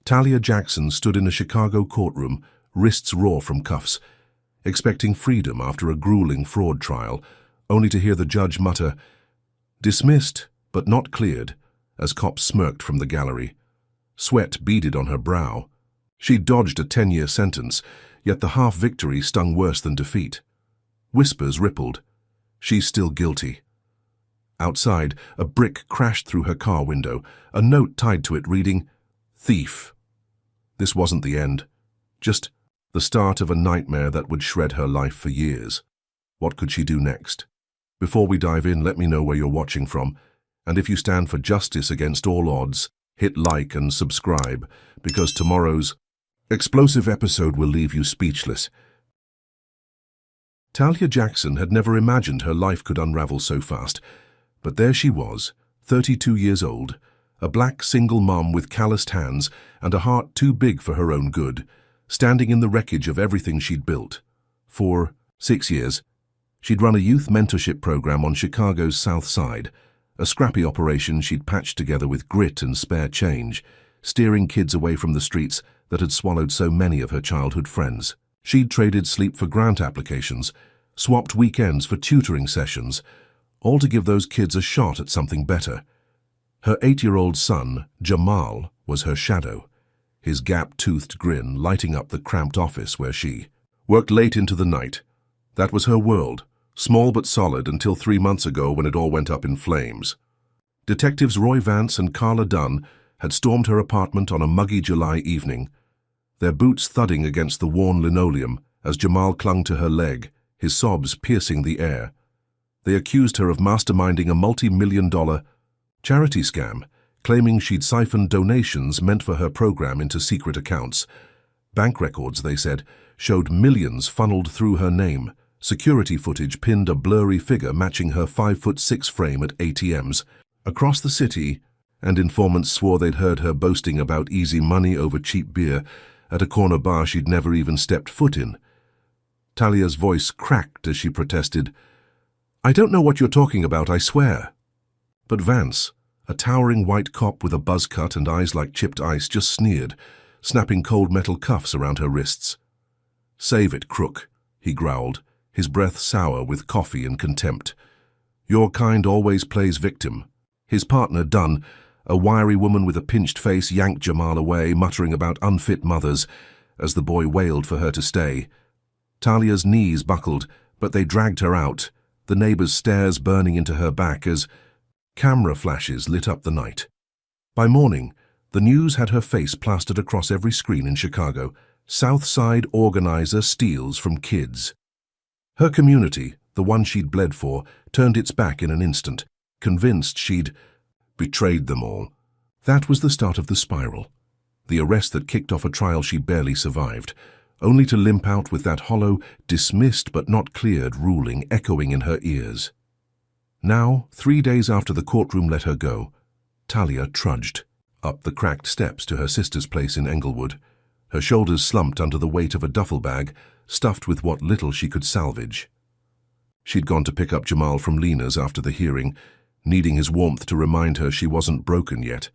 Talia Jackson stood in a Chicago courtroom, wrists raw from cuffs, expecting freedom after a grueling fraud trial, only to hear the judge mutter, "Dismissed, but not cleared," as cops smirked from the gallery. Sweat beaded on her brow. She dodged a 10-year sentence, yet the half-victory stung worse than defeat. Whispers rippled. She's still guilty. Outside, a brick crashed through her car window, a note tied to it reading, "Thief." This wasn't the end, just the start of a nightmare that would shred her life for years. What could she do next? Before we dive in, let me know where you're watching from, and if you stand for justice against all odds, hit like and subscribe, because tomorrow's explosive episode will leave you speechless. Talia Jackson had never imagined her life could unravel so fast, but there she was, 32 years old, a black single mom with calloused hands and a heart too big for her own good, standing in the wreckage of everything she'd built. For 6 years, she'd run a youth mentorship program on Chicago's South Side, a scrappy operation she'd patched together with grit and spare change, steering kids away from the streets that had swallowed so many of her childhood friends. She'd traded sleep for grant applications, swapped weekends for tutoring sessions, all to give those kids a shot at something better. Her 8-year-old son, Jamal, was her shadow, his gap-toothed grin lighting up the cramped office where she worked late into the night. That was her world, small but solid until 3 months ago when it all went up in flames. Detectives Roy Vance and Carla Dunn had stormed her apartment on a muggy July evening, their boots thudding against the worn linoleum as Jamal clung to her leg, his sobs piercing the air. They accused her of masterminding a multi-million-dollar charity scam, claiming she'd siphoned donations meant for her program into secret accounts. Bank records, they said, showed millions funneled through her name. Security footage pinned a blurry figure matching her 5'6" frame at ATMs across the city, and informants swore they'd heard her boasting about easy money over cheap beer at a corner bar she'd never even stepped foot in. Talia's voice cracked as she protested, "I don't know what you're talking about, I swear." But Vance, a towering white cop with a buzz cut and eyes like chipped ice, just sneered, snapping cold metal cuffs around her wrists. "Save it, crook," he growled, his breath sour with coffee and contempt. "Your kind always plays victim." His partner, Dunn, a wiry woman with a pinched face, yanked Jamal away, muttering about unfit mothers, as the boy wailed for her to stay. Talia's knees buckled, but they dragged her out, the neighbors' stares burning into her back as camera flashes lit up the night. By morning, the news had her face plastered across every screen in Chicago. South Side organizer steals from kids. Her community, the one she'd bled for, turned its back in an instant, convinced she'd betrayed them all. That was the start of the spiral, the arrest that kicked off a trial she barely survived, only to limp out with that hollow, dismissed but not cleared ruling echoing in her ears. Now, 3 days after the courtroom let her go, Talia trudged up the cracked steps to her sister's place in Englewood, her shoulders slumped under the weight of a duffel bag stuffed with what little she could salvage. She'd gone to pick up Jamal from Lena's after the hearing, needing his warmth to remind her she wasn't broken yet.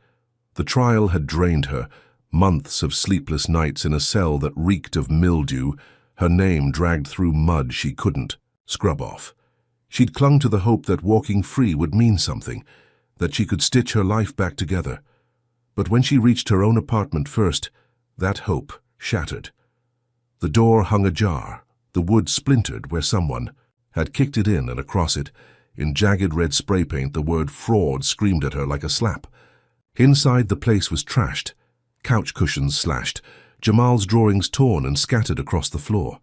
The trial had drained her, months of sleepless nights in a cell that reeked of mildew, her name dragged through mud she couldn't scrub off. She'd clung to the hope that walking free would mean something, that she could stitch her life back together. But when she reached her own apartment first, that hope shattered. The door hung ajar, the wood splintered where someone had kicked it in, and across it, in jagged red spray paint, the word fraud screamed at her like a slap. Inside, the place was trashed, couch cushions slashed, Jamal's drawings torn and scattered across the floor.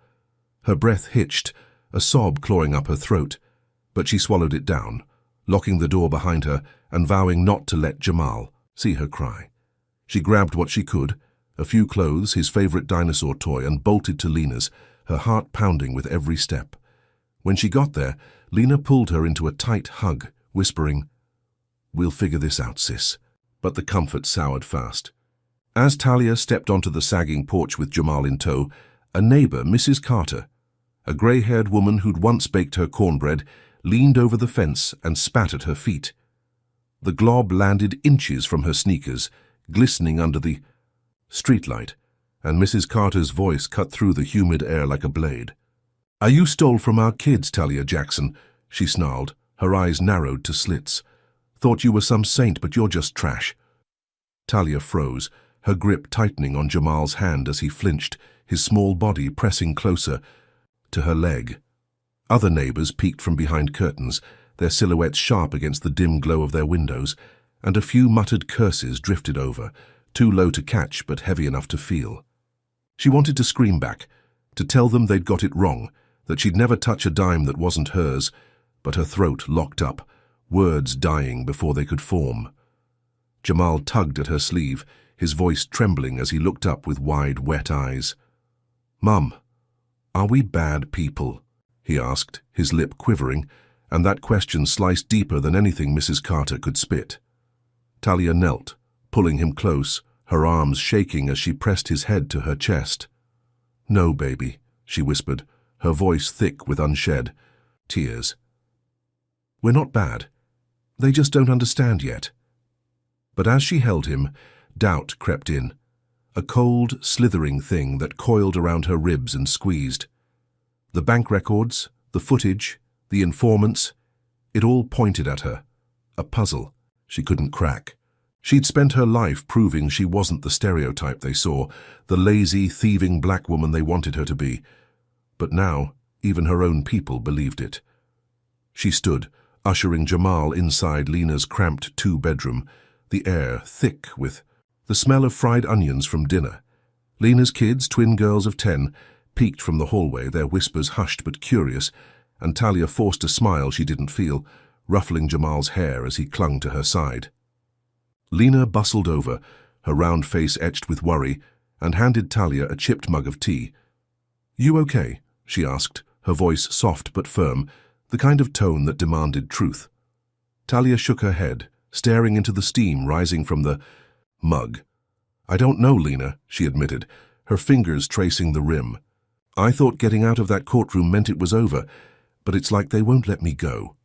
Her breath hitched, a sob clawing up her throat, but she swallowed it down, locking the door behind her and vowing not to let Jamal see her cry. She grabbed what she could, a few clothes, his favorite dinosaur toy, and bolted to Lena's, her heart pounding with every step. When she got there, Lena pulled her into a tight hug, whispering, "We'll figure this out, sis." But the comfort soured fast. As Talia stepped onto the sagging porch with Jamal in tow, a neighbor, Mrs. Carter, a gray-haired woman who'd once baked her cornbread, leaned over the fence and spat at her feet. The glob landed inches from her sneakers, glistening under the streetlight, and Mrs. Carter's voice cut through the humid air like a blade. "You stole from our kids, Talia Jackson," she snarled, her eyes narrowed to slits. "Thought you were some saint, but you're just trash." Talia froze, her grip tightening on Jamal's hand as he flinched, his small body pressing closer to her leg. Other neighbors peeked from behind curtains, their silhouettes sharp against the dim glow of their windows, and a few muttered curses drifted over, too low to catch but heavy enough to feel. She wanted to scream back, to tell them they'd got it wrong, that she'd never touch a dime that wasn't hers, but her throat locked up, words dying before they could form. Jamal tugged at her sleeve, his voice trembling as he looked up with wide, wet eyes. "Mum, are we bad people?" he asked, his lip quivering, and that question sliced deeper than anything Mrs. Carter could spit. Talia knelt, pulling him close, her arms shaking as she pressed his head to her chest. "No, baby," she whispered, her voice thick with unshed tears. "We're not bad. They just don't understand yet." But as she held him, doubt crept in, a cold, slithering thing that coiled around her ribs and squeezed. The bank records, the footage, the informants, it all pointed at her. A puzzle she couldn't crack. She'd spent her life proving she wasn't the stereotype they saw, the lazy, thieving black woman they wanted her to be. But now, even her own people believed it. She stood, ushering Jamal inside Lena's cramped two-bedroom, the air thick with the smell of fried onions from dinner. Lena's kids, twin girls of 10, peeked from the hallway, their whispers hushed but curious, and Talia forced a smile she didn't feel, ruffling Jamal's hair as he clung to her side. Lena bustled over, her round face etched with worry, and handed Talia a chipped mug of tea. "You okay?" she asked, her voice soft but firm, the kind of tone that demanded truth. Talia shook her head, staring into the steam rising from the mug. "I don't know, Lena," she admitted, her fingers tracing the rim. "I thought getting out of that courtroom meant it was over, but it's like they won't let me go."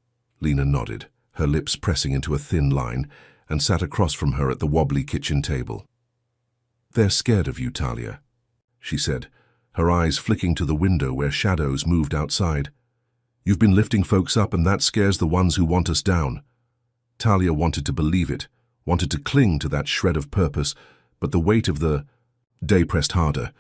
Lena nodded, her lips pressing into a thin line, and sat across from her at the wobbly kitchen table. "They're scared of you, Talia," she said, her eyes flicking to the window where shadows moved outside. "You've been lifting folks up, and that scares the ones who want us down." Talia wanted to believe it, wanted to cling to that shred of purpose, but the weight of the day pressed harder.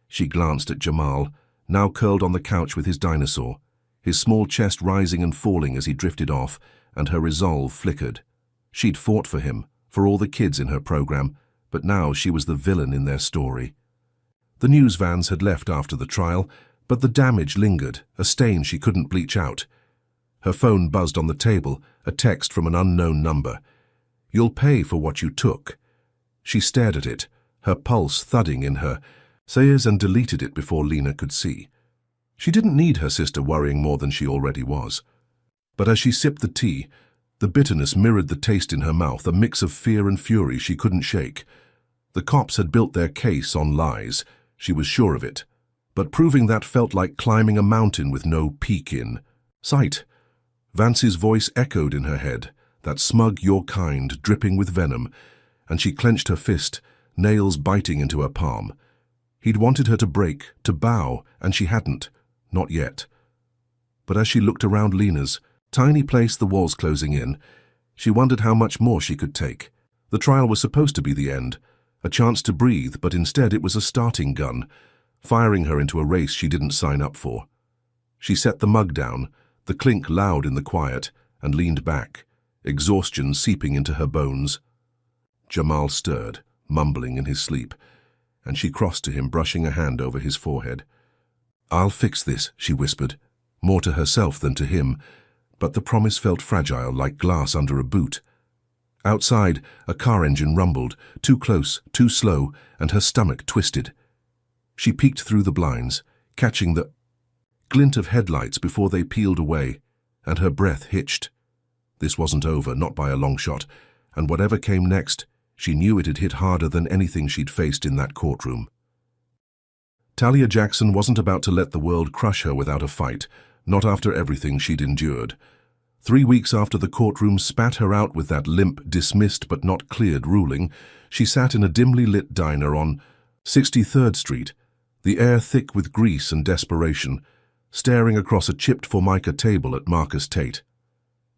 She glanced at Jamal, now curled on the couch with his dinosaur, his small chest rising and falling as he drifted off, and her resolve flickered. She'd fought for him, for all the kids in her program, but now she was the villain in their story. The news vans had left after the trial, but the damage lingered, a stain she couldn't bleach out. Her phone buzzed on the table, a text from an unknown number. "You'll pay for what you took." She stared at it, her pulse thudding in her ears, and deleted it before Lena could see. She didn't need her sister worrying more than she already was. But as she sipped the tea, the bitterness mirrored the taste in her mouth, a mix of fear and fury she couldn't shake. The cops had built their case on lies, she was sure of it. But proving that felt like climbing a mountain with no peak in sight. Vance's voice echoed in her head, that smug "your kind" dripping with venom, and she clenched her fist, nails biting into her palm. He'd wanted her to break, to bow, and she hadn't, not yet. But as she looked around Lena's tiny place, the walls closing in, she wondered how much more she could take. The trial was supposed to be the end, a chance to breathe, but instead it was a starting gun, firing her into a race she didn't sign up for. She set the mug down, the clink loud in the quiet, and leaned back, exhaustion seeping into her bones. Jamal stirred, mumbling in his sleep, and she crossed to him, brushing a hand over his forehead. "I'll fix this," she whispered, more to herself than to him, but the promise felt fragile, like glass under a boot. Outside, a car engine rumbled, too close, too slow, and her stomach twisted. She peeked through the blinds, catching the glint of headlights before they peeled away, and her breath hitched. This wasn't over, not by a long shot, and whatever came next, she knew it had hit harder than anything she'd faced in that courtroom. Talia Jackson wasn't about to let the world crush her without a fight, not after everything she'd endured. 3 weeks after the courtroom spat her out with that limp, dismissed but not cleared ruling, she sat in a dimly lit diner on 63rd Street, the air thick with grease and desperation, staring across a chipped formica table at Marcus Tate.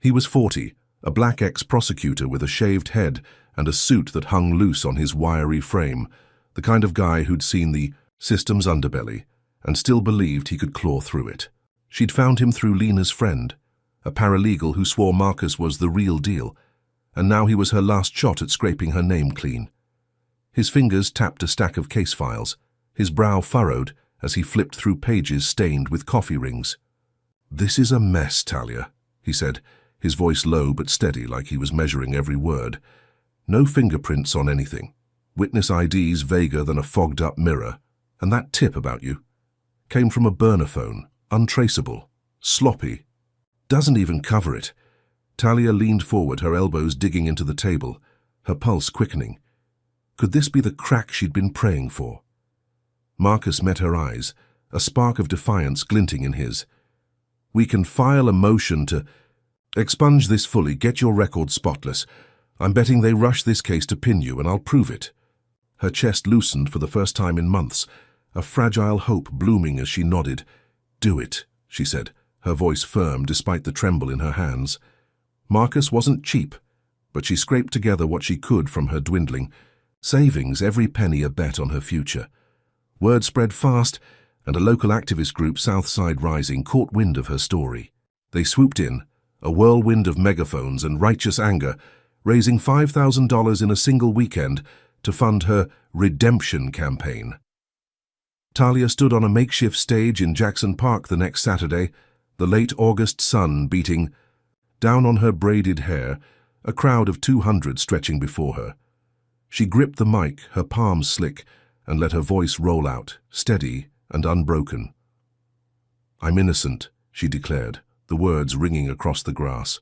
He was 40, a black ex-prosecutor with a shaved head and a suit that hung loose on his wiry frame, the kind of guy who'd seen the system's underbelly and still believed he could claw through it. She'd found him through Lena's friend, a paralegal who swore Marcus was the real deal, and now he was her last shot at scraping her name clean. His fingers tapped a stack of case files, his brow furrowed as he flipped through pages stained with coffee rings. "This is a mess, Talia," he said, his voice low but steady like he was measuring every word. "No fingerprints on anything. Witness IDs vaguer than a fogged-up mirror. And that tip about you came from a burner phone, untraceable, sloppy. Doesn't even cover it." Talia leaned forward, her elbows digging into the table, her pulse quickening. Could this be the crack she'd been praying for? Marcus met her eyes, a spark of defiance glinting in his. "We can file a motion to expunge this fully, get your record spotless. I'm betting they rush this case to pin you, and I'll prove it." Her chest loosened for the first time in months, a fragile hope blooming as she nodded. "Do it," she said, her voice firm despite the tremble in her hands. Marcus wasn't cheap, but she scraped together what she could from her dwindling savings, every penny a bet on her future. Word spread fast, and a local activist group, Southside Rising, caught wind of her story. They swooped in, a whirlwind of megaphones and righteous anger, raising $5,000 in a single weekend to fund her redemption campaign. Talia stood on a makeshift stage in Jackson Park the next Saturday, the late August sun beating down on her braided hair, a crowd of 200 stretching before her. She gripped the mic, her palms slick, and let her voice roll out, steady and unbroken. "I'm innocent," she declared, the words ringing across the grass.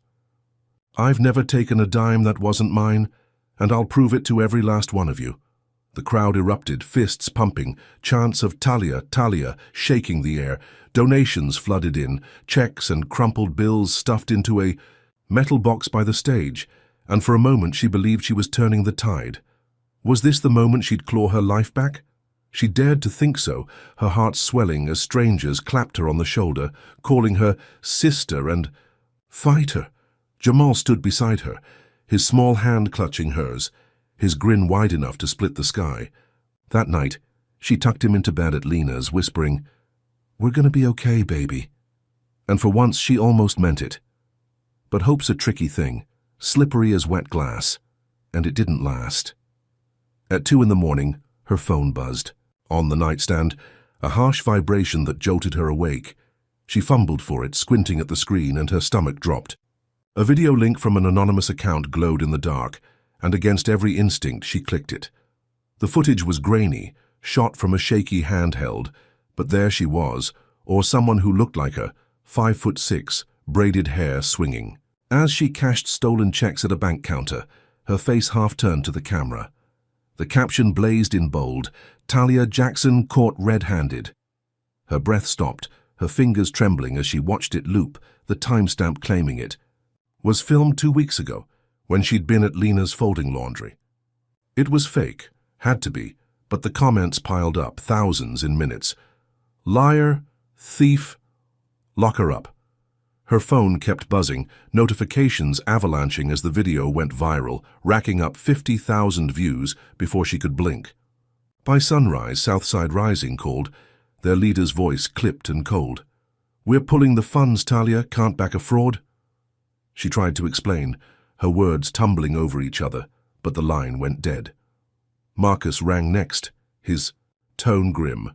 "I've never taken a dime that wasn't mine, and I'll prove it to every last one of you." The crowd erupted, fists pumping, chants of "Talia, Talia," shaking the air. Donations flooded in, checks and crumpled bills stuffed into a metal box by the stage, and for a moment she believed she was turning the tide. Was this the moment she'd claw her life back? She dared to think so, her heart swelling as strangers clapped her on the shoulder, calling her sister and fighter. Jamal stood beside her, his small hand clutching hers, his grin wide enough to split the sky. That night, she tucked him into bed at Lena's, whispering, "We're gonna be okay, baby." And for once she almost meant it. But hope's a tricky thing, slippery as wet glass, and it didn't last. At 2 in the morning, her phone buzzed. On the nightstand, a harsh vibration that jolted her awake. She fumbled for it, squinting at the screen, and her stomach dropped. A video link from an anonymous account glowed in the dark, and against every instinct she clicked it. The footage was grainy, shot from a shaky handheld, but there she was, or someone who looked like her, 5'6", braided hair swinging. As she cashed stolen checks at a bank counter, her face half turned to the camera. The caption blazed in bold, "Talia Jackson caught red-handed." Her breath stopped, her fingers trembling as she watched it loop, the timestamp claiming it. Was filmed 2 weeks ago, when she'd been at Lena's folding laundry. It was fake, had to be, but the comments piled up, thousands in minutes. "Liar, thief, lock her up." Her phone kept buzzing, notifications avalanching as the video went viral, racking up 50,000 views before she could blink. By sunrise, Southside Rising called, their leader's voice clipped and cold. "We're pulling the funds, Talia, can't back a fraud." She tried to explain, her words tumbling over each other, but the line went dead. Marcus rang next, his tone grim.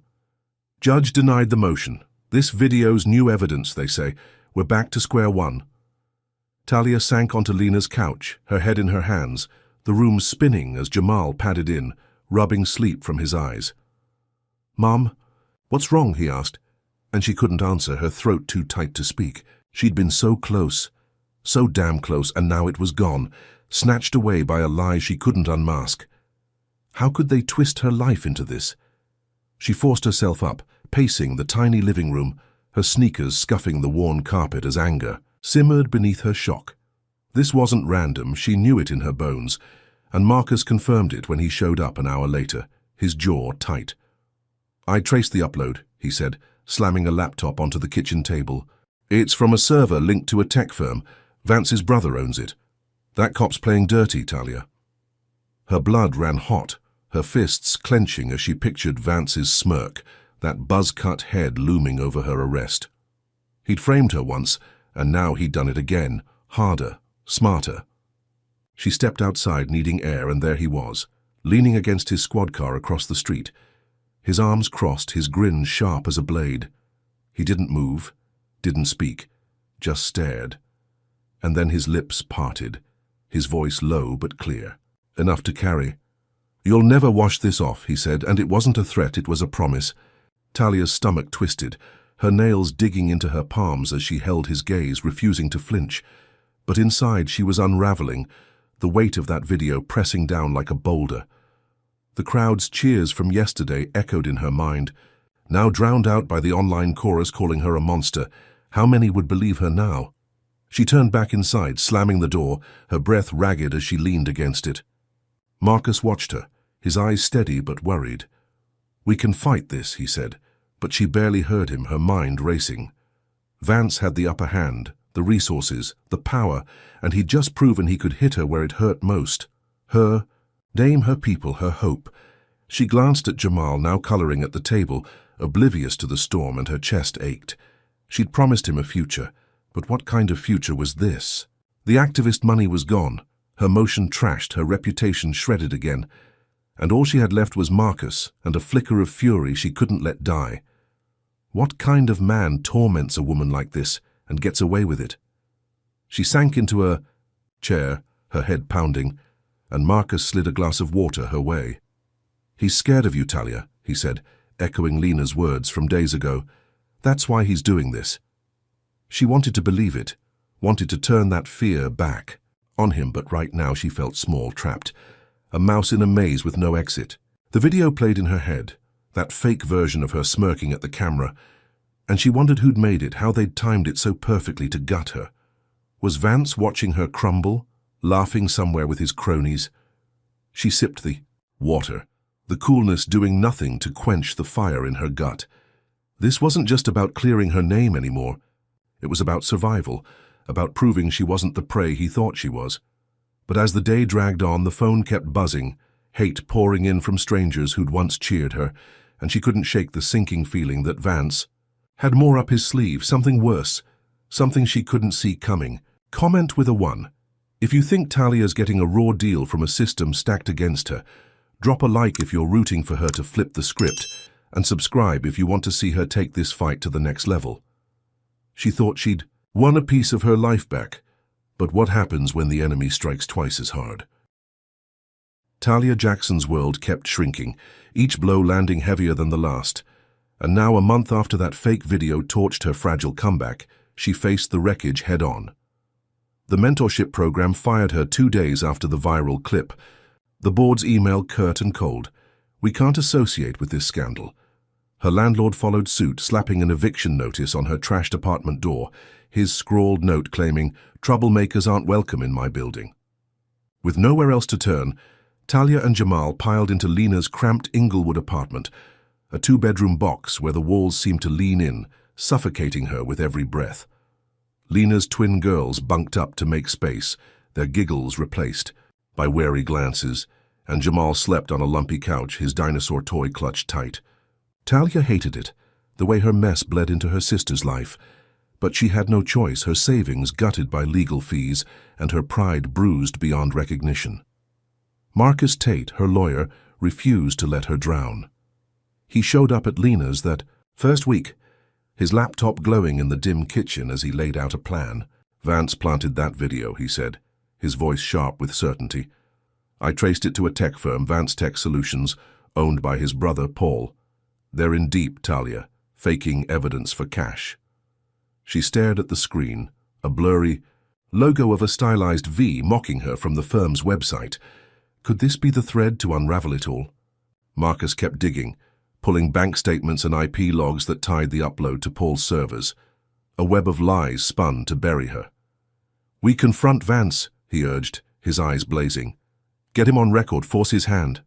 "Judge denied the motion. This video's new evidence, they say. We're back to square one." Talia sank onto Lena's couch, her head in her hands, the room spinning as Jamal padded in, rubbing sleep from his eyes. "Mom, what's wrong?" he asked, and she couldn't answer, her throat too tight to speak. She'd been so close, so damn close, and now it was gone, snatched away by a lie she couldn't unmask. How could they twist her life into this? She forced herself up, pacing the tiny living room, her sneakers scuffing the worn carpet as anger simmered beneath her shock. This wasn't random, she knew it in her bones, and Marcus confirmed it when he showed up an hour later, his jaw tight. "I traced the upload," he said, slamming a laptop onto the kitchen table. "It's from a server linked to a tech firm. Vance's brother owns it. That cop's playing dirty, Talia." Her blood ran hot, her fists clenching as she pictured Vance's smirk, that buzz-cut head looming over her arrest. He'd framed her once, and now he'd done it again, harder, smarter. She stepped outside, needing air, and there he was, leaning against his squad car across the street. His arms crossed, his grin sharp as a blade. He didn't move, didn't speak, just stared. And then his lips parted, his voice low but clear, enough to carry. "You'll never wash this off," he said, and it wasn't a threat, it was a promise. Talia's stomach twisted, her nails digging into her palms as she held his gaze, refusing to flinch. But inside she was unraveling, the weight of that video pressing down like a boulder. The crowd's cheers from yesterday echoed in her mind, now drowned out by the online chorus calling her a monster. How many would believe her now? She turned back inside, slamming the door, her breath ragged as she leaned against it. Marcus watched her, his eyes steady but worried. "We can fight this," he said, but she barely heard him, her mind racing. Vance had the upper hand, the resources, the power, and he'd just proven he could hit her where it hurt most. Her, name her people, her hope. She glanced at Jamal, now coloring at the table, oblivious to the storm, and her chest ached. She'd promised him a future, but what kind of future was this? The activist money was gone, her motion trashed, her reputation shredded again, and all she had left was Marcus and a flicker of fury she couldn't let die. What kind of man torments a woman like this and gets away with it? She sank into a chair, her head pounding, and Marcus slid a glass of water her way. "He's scared of you, Talia," he said, echoing Lena's words from days ago. "That's why he's doing this." She wanted to believe it, wanted to turn that fear back on him, but right now she felt small, trapped, a mouse in a maze with no exit. The video played in her head, that fake version of her smirking at the camera, and she wondered who'd made it, how they'd timed it so perfectly to gut her. Was Vance watching her crumble, laughing somewhere with his cronies? She sipped the water, the coolness doing nothing to quench the fire in her gut. This wasn't just about clearing her name anymore. It was about survival, about proving she wasn't the prey he thought she was. But as the day dragged on, the phone kept buzzing, hate pouring in from strangers who'd once cheered her, and she couldn't shake the sinking feeling that Vance had more up his sleeve, something worse, something she couldn't see coming. Comment with a 1. If you think Talia's getting a raw deal from a system stacked against her. Drop a like if you're rooting for her to flip the script, and subscribe if you want to see her take this fight to the next level. She thought she'd won a piece of her life back, but what happens when the enemy strikes twice as hard? Talia Jackson's world kept shrinking, each blow landing heavier than the last. And now, a month after that fake video torched her fragile comeback, she faced the wreckage head-on. The mentorship program fired her 2 days after the viral clip. The board's email curt and cold. "We can't associate with this scandal." Her landlord followed suit, slapping an eviction notice on her trashed apartment door, his scrawled note claiming, "Troublemakers aren't welcome in my building." With nowhere else to turn, Talia and Jamal piled into Lena's cramped Inglewood apartment, a 2-bedroom box where the walls seemed to lean in, suffocating her with every breath. Lena's twin girls bunked up to make space, their giggles replaced by wary glances, and Jamal slept on a lumpy couch, his dinosaur toy clutched tight. Talia hated it, the way her mess bled into her sister's life, but she had no choice, her savings gutted by legal fees and her pride bruised beyond recognition. Marcus Tate, her lawyer, refused to let her drown. He showed up at Lena's that first week, his laptop glowing in the dim kitchen as he laid out a plan. "Vance planted that video," he said, his voice sharp with certainty. "I traced it to a tech firm, Vance Tech Solutions, owned by his brother, Paul. They're in deep, Talia, faking evidence for cash." She stared at the screen, a blurry logo of a stylized V mocking her from the firm's website. Could this be the thread to unravel it all? Marcus kept digging, pulling bank statements and IP logs that tied the upload to Paul's servers. A web of lies spun to bury her. "We confront Vance," he urged, his eyes blazing. "Get him on record, force his hand."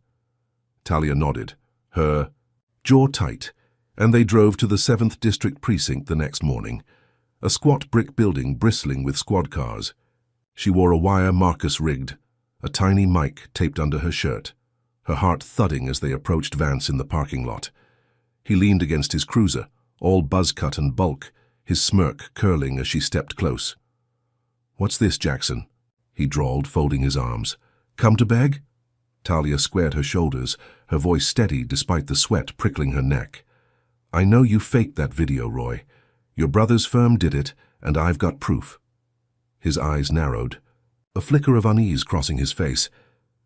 Talia nodded, her jaw tight, and they drove to the 7th District Precinct the next morning, a squat brick building bristling with squad cars. She wore a wire Marcus rigged, a tiny mic taped under her shirt, her heart thudding as they approached Vance in the parking lot. He leaned against his cruiser, all buzz-cut and bulk, his smirk curling as she stepped close. "What's this, Jackson?" he drawled, folding his arms. "Come to beg?" Talia squared her shoulders, her voice steady despite the sweat prickling her neck. "I know you faked that video, Roy. Your brother's firm did it, and I've got proof." His eyes narrowed, a flicker of unease crossing his face,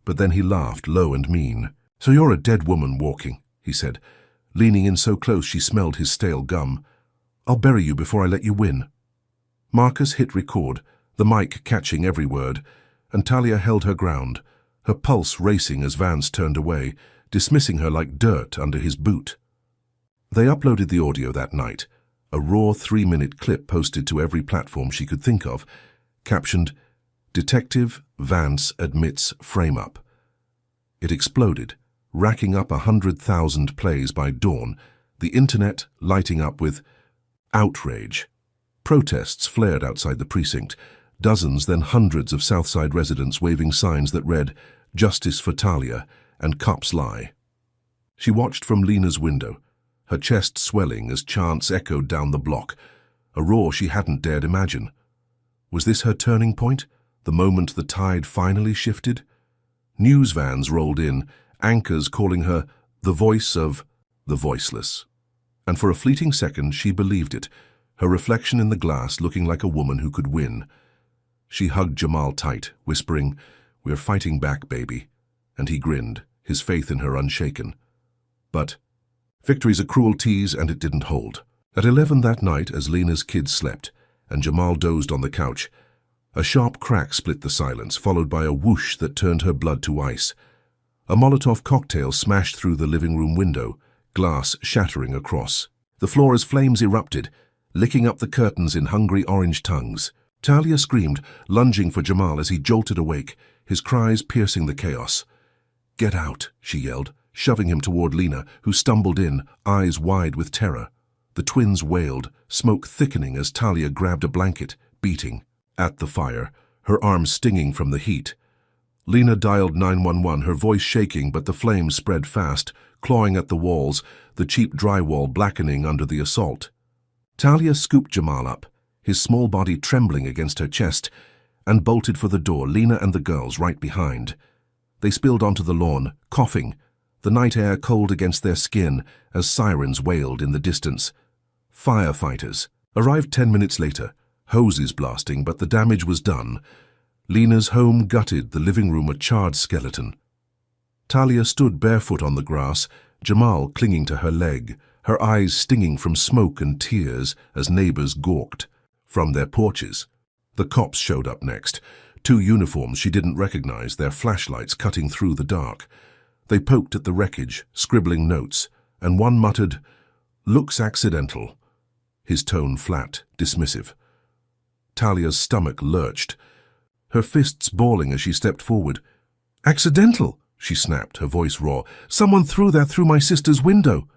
but then he laughed low and mean. "So you're a dead woman walking," he said, leaning in so close she smelled his stale gum. "I'll bury you before I let you win." Marcus hit record, the mic catching every word, and Talia held her ground, her pulse racing as Vance turned away, dismissing her like dirt under his boot. They uploaded the audio that night, a raw 3-minute clip posted to every platform she could think of, captioned, "Detective Vance admits frame-up." It exploded, racking up 100,000 plays by dawn, the internet lighting up with outrage. Protests flared outside the precinct, dozens then hundreds of Southside residents waving signs that read, "Justice for Talia" and "Cops lie." She watched from Lena's window, her chest swelling as chants echoed down the block, a roar she hadn't dared imagine. Was this her turning point, the moment the tide finally shifted? News vans rolled in, anchors calling her the voice of the voiceless. And for a fleeting second she believed it, her reflection in the glass looking like a woman who could win. She hugged Jamal tight, whispering, "We're fighting back, baby," and he grinned, his faith in her unshaken. But victory's a cruel tease, and it didn't hold. At 11 that night, as Lena's kids slept, and Jamal dozed on the couch, a sharp crack split the silence, followed by a whoosh that turned her blood to ice. A Molotov cocktail smashed through the living room window, glass shattering across. The floor as flames erupted, licking up the curtains in hungry orange tongues. Talia screamed, lunging for Jamal as he jolted awake, his cries piercing the chaos. "Get out," she yelled, shoving him toward Lena, who stumbled in, eyes wide with terror. The twins wailed, smoke thickening as Talia grabbed a blanket, beating at the fire, her arms stinging from the heat. Lena dialed 911, her voice shaking, but the flames spread fast, clawing at the walls, the cheap drywall blackening under the assault. Talia scooped Jamal up, his small body trembling against her chest, and bolted for the door, Lena and the girls right behind. They spilled onto the lawn, coughing, the night air cold against their skin as sirens wailed in the distance. Firefighters arrived 10 minutes later, hoses blasting, but the damage was done. Lena's home gutted, the living room a charred skeleton. Talia stood barefoot on the grass, Jamal clinging to her leg, her eyes stinging from smoke and tears as neighbors gawked from their porches. The cops showed up next, 2 uniforms she didn't recognize, their flashlights cutting through the dark. They poked at the wreckage, scribbling notes, and one muttered, "Looks accidental," his tone flat, dismissive. Talia's stomach lurched, her fists balling as she stepped forward. "Accidental?" she snapped, her voice raw. "Someone threw that through my sister's window."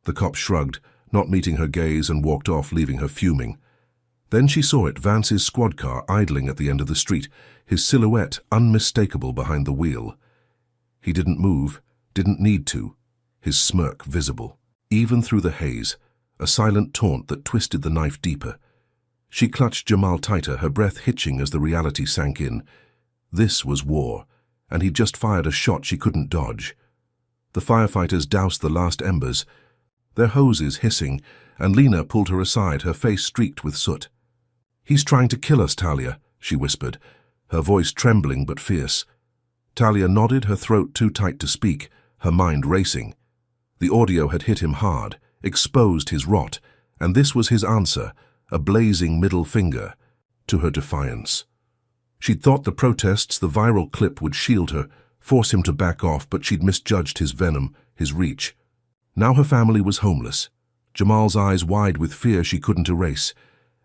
The cop shrugged, not meeting her gaze, and walked off, leaving her fuming. Then she saw it, Vance's squad car idling at the end of the street, his silhouette unmistakable behind the wheel. He didn't move, didn't need to, his smirk visible. Even through the haze, a silent taunt that twisted the knife deeper. She clutched Jamal tighter, her breath hitching as the reality sank in. This was war, and he'd just fired a shot she couldn't dodge. The firefighters doused the last embers, their hoses hissing, and Lena pulled her aside, her face streaked with soot. "He's trying to kill us, Talia," she whispered, her voice trembling but fierce. Talia nodded, her throat too tight to speak, her mind racing. The audio had hit him hard, exposed his rot, and this was his answer, a blazing middle finger, to her defiance. She'd thought the protests, the viral clip, would shield her, force him to back off, but she'd misjudged his venom, his reach. Now her family was homeless, Jamal's eyes wide with fear she couldn't erase,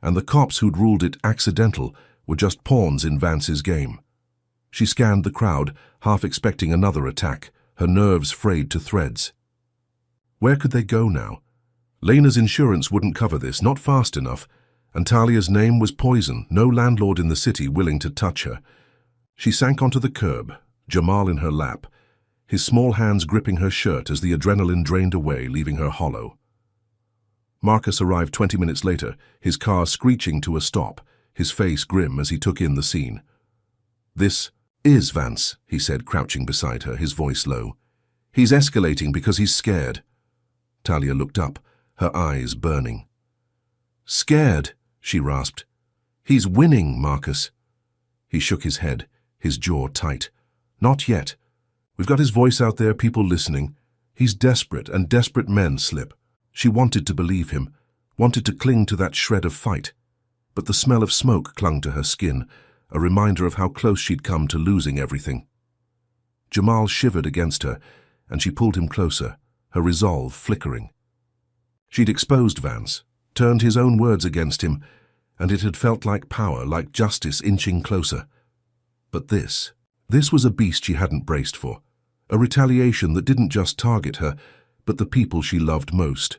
and the cops who'd ruled it accidental were just pawns in Vance's game. She scanned the crowd, half expecting another attack, her nerves frayed to threads. Where could they go now? Lena's insurance wouldn't cover this, not fast enough, and Talia's name was poison, no landlord in the city willing to touch her. She sank onto the curb, Jamal in her lap, his small hands gripping her shirt as the adrenaline drained away, leaving her hollow. Marcus arrived 20 minutes later, his car screeching to a stop, his face grim as he took in the scene. "This is Vance," he said, crouching beside her, his voice low. "He's escalating because he's scared." Talia looked up, her eyes burning. "Scared?" she rasped. "He's winning, Marcus." He shook his head, his jaw tight. "Not yet. We've got his voice out there, people listening. He's desperate, and desperate men slip." She wanted to believe him, wanted to cling to that shred of fight. But the smell of smoke clung to her skin, a reminder of how close she'd come to losing everything. Jamal shivered against her, and she pulled him closer, her resolve flickering. She'd exposed Vance, turned his own words against him, and it had felt like power, like justice inching closer. But this was a beast she hadn't braced for, a retaliation that didn't just target her, but the people she loved most.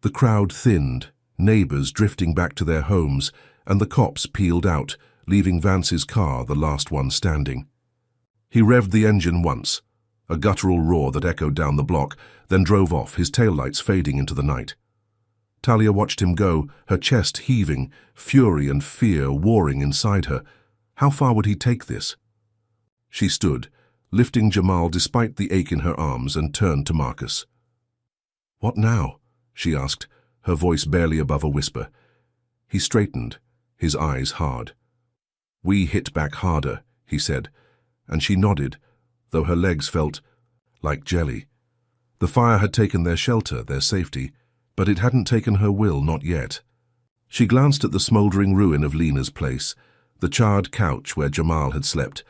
The crowd thinned, neighbors drifting back to their homes, and the cops peeled out, leaving Vance's car the last one standing. He revved the engine once, a guttural roar that echoed down the block, then drove off, his taillights fading into the night. Talia watched him go, her chest heaving, fury and fear warring inside her. How far would he take this? She stood, lifting Jamal despite the ache in her arms, and turned to Marcus. "What now?" she asked, her voice barely above a whisper. He straightened, his eyes hard. "We hit back harder," he said, and she nodded, though her legs felt like jelly. The fire had taken their shelter, their safety, but it hadn't taken her will, not yet. She glanced at the smouldering ruin of Lena's place, the charred couch where Jamal had slept,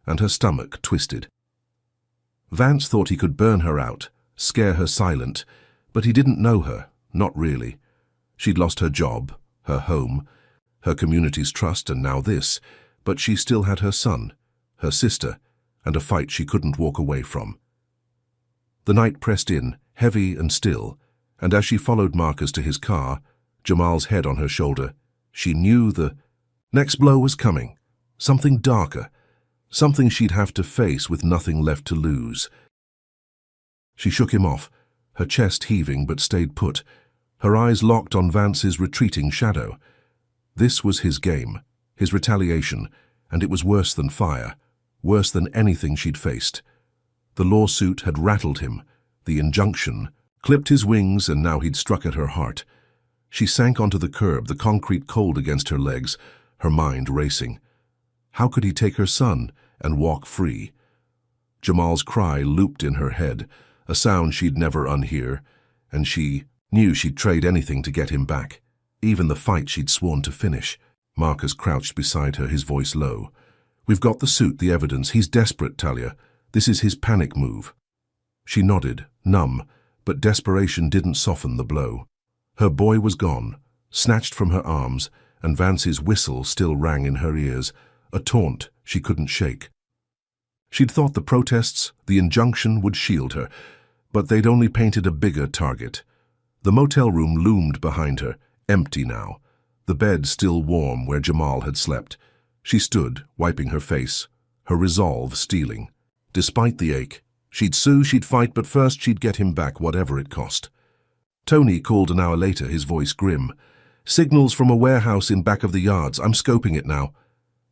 and her stomach twisted. Vance thought he could burn her out, scare her silent, but he didn't know her, not really. She'd lost her job, her home, her community's trust, and now this, but she still had her son, her sister, and a fight she couldn't walk away from. The night pressed in, heavy and still, and as she followed Marcus to his car, Jamal's head on her shoulder, she knew the next blow was coming, something darker, something she'd have to face with nothing left to lose. She shook him off, her chest heaving but stayed put, her eyes locked on Vance's retreating shadow. This was his game, his retaliation, and it was worse than fire, worse than anything she'd faced. The lawsuit had rattled him, the injunction clipped his wings, and now he'd struck at her heart. She sank onto the curb, the concrete cold against her legs, her mind racing. How could he take her son and walk free? Jamal's cry looped in her head, a sound she'd never unhear, and she knew she'd trade anything to get him back, even the fight she'd sworn to finish. Marcus crouched beside her, his voice low. "We've got the suit, the evidence. He's desperate, Talia. This is his panic move." She nodded, numb, but desperation didn't soften the blow. Her boy was gone, snatched from her arms, and Vance's whistle still rang in her ears, a taunt she couldn't shake. She'd thought the protests, the injunction would shield her, but they'd only painted a bigger target. The motel room loomed behind her, empty now, the bed still warm where Jamal had slept. She stood, wiping her face, her resolve steeling. Despite the ache, she'd sue, she'd fight, but first she'd get him back, whatever it cost. Tony called an hour later, his voice grim. "Signals from a warehouse in back of the yards. I'm scoping it now."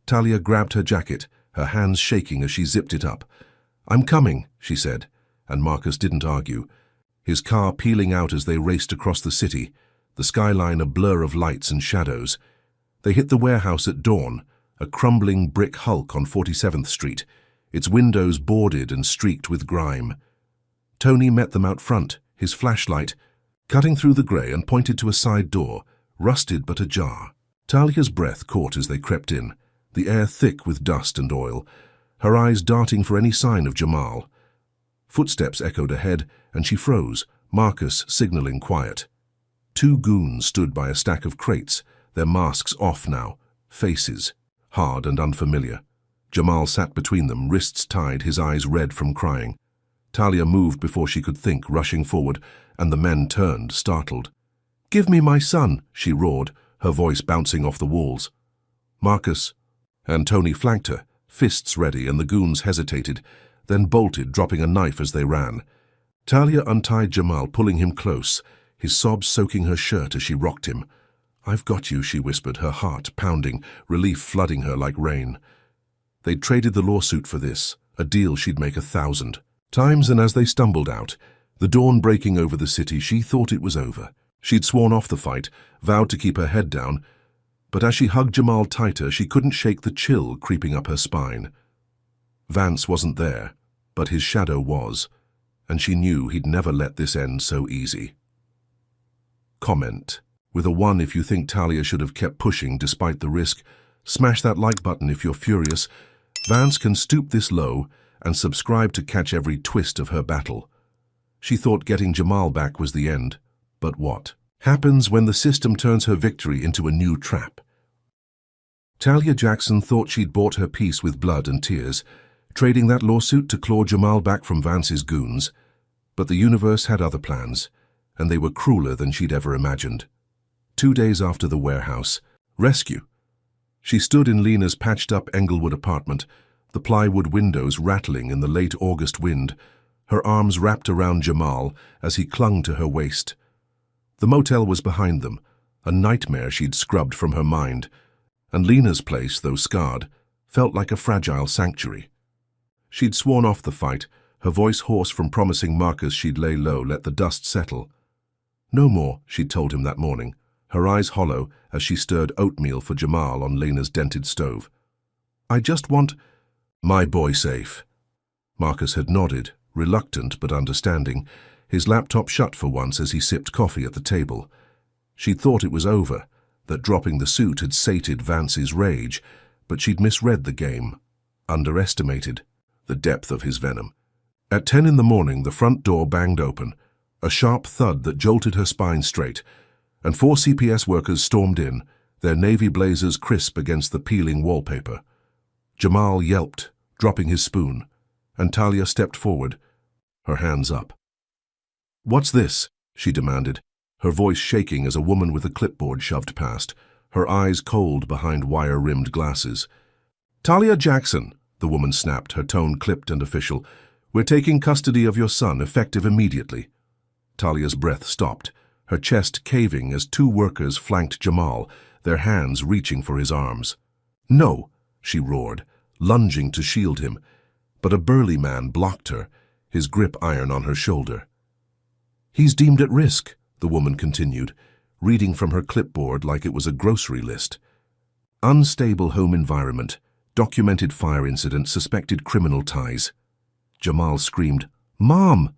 Talia grabbed her jacket, her hands shaking as she zipped it up. "I'm coming," she said, and Marcus didn't argue. His car peeling out as they raced across the city, the skyline a blur of lights and shadows. They hit the warehouse at dawn, a crumbling brick hulk on 47th Street, its windows boarded and streaked with grime. Tony met them out front, his flashlight cutting through the grey, and pointed to a side door, rusted but ajar. Talia's breath caught as they crept in, the air thick with dust and oil, her eyes darting for any sign of Jamal. Footsteps echoed ahead, and she froze, Marcus signaling quiet. Two goons stood by a stack of crates, their masks off now, faces hard and unfamiliar. Jamal sat between them, wrists tied, his eyes red from crying. Talia moved before she could think, rushing forward, and the men turned, startled. "Give me my son," she roared, her voice bouncing off the walls. "Marcus," and Tony flanked her, fists ready, and the goons hesitated, then bolted, dropping a knife as they ran. Talia untied Jamal, pulling him close, his sobs soaking her shirt as she rocked him. "I've got you," she whispered, her heart pounding, relief flooding her like rain. They'd traded the lawsuit for this, a deal she'd make 1,000 times, and as they stumbled out, the dawn breaking over the city, she thought it was over. She'd sworn off the fight, vowed to keep her head down, but as she hugged Jamal tighter, she couldn't shake the chill creeping up her spine. Vance wasn't there, but his shadow was, and she knew he'd never let this end so easy. Comment with a 1 if you think Talia should have kept pushing despite the risk. Smash that like button if you're furious. Vance can stoop this low, and subscribe to catch every twist of her battle. She thought getting Jamal back was the end, but what happens when the system turns her victory into a new trap? Talia Jackson thought she'd bought her peace with blood and tears, trading that lawsuit to claw Jamal back from Vance's goons. But the universe had other plans, and they were crueler than she'd ever imagined. 2 days after the warehouse rescue, she stood in Lena's patched-up Englewood apartment, the plywood windows rattling in the late August wind, her arms wrapped around Jamal as he clung to her waist. The motel was behind them, a nightmare she'd scrubbed from her mind, and Lena's place, though scarred, felt like a fragile sanctuary. She'd sworn off the fight, her voice hoarse from promising Marcus she'd lay low, let the dust settle. No more, she'd told him that morning, her eyes hollow as she stirred oatmeal for Jamal on Lena's dented stove. "I just want my boy safe." Marcus had nodded, reluctant but understanding, his laptop shut for once as he sipped coffee at the table. She'd thought it was over, that dropping the suit had sated Vance's rage, but she'd misread the game, underestimated the depth of his venom. At 10 in the morning, the front door banged open, a sharp thud that jolted her spine straight, and 4 CPS workers stormed in, their navy blazers crisp against the peeling wallpaper. Jamal yelped, dropping his spoon, and Talia stepped forward, her hands up. "What's this?" she demanded, her voice shaking as a woman with a clipboard shoved past, her eyes cold behind wire-rimmed glasses. "Talia Jackson," the woman snapped, her tone clipped and official, "we're taking custody of your son, effective immediately." Talia's breath stopped, her chest caving as 2 workers flanked Jamal, their hands reaching for his arms. "No," she roared, lunging to shield him, but a burly man blocked her, his grip iron on her shoulder. "He's deemed at risk," the woman continued, reading from her clipboard like it was a grocery list. "Unstable home environment, documented fire incident, suspected criminal ties." Jamal screamed, "Mom!"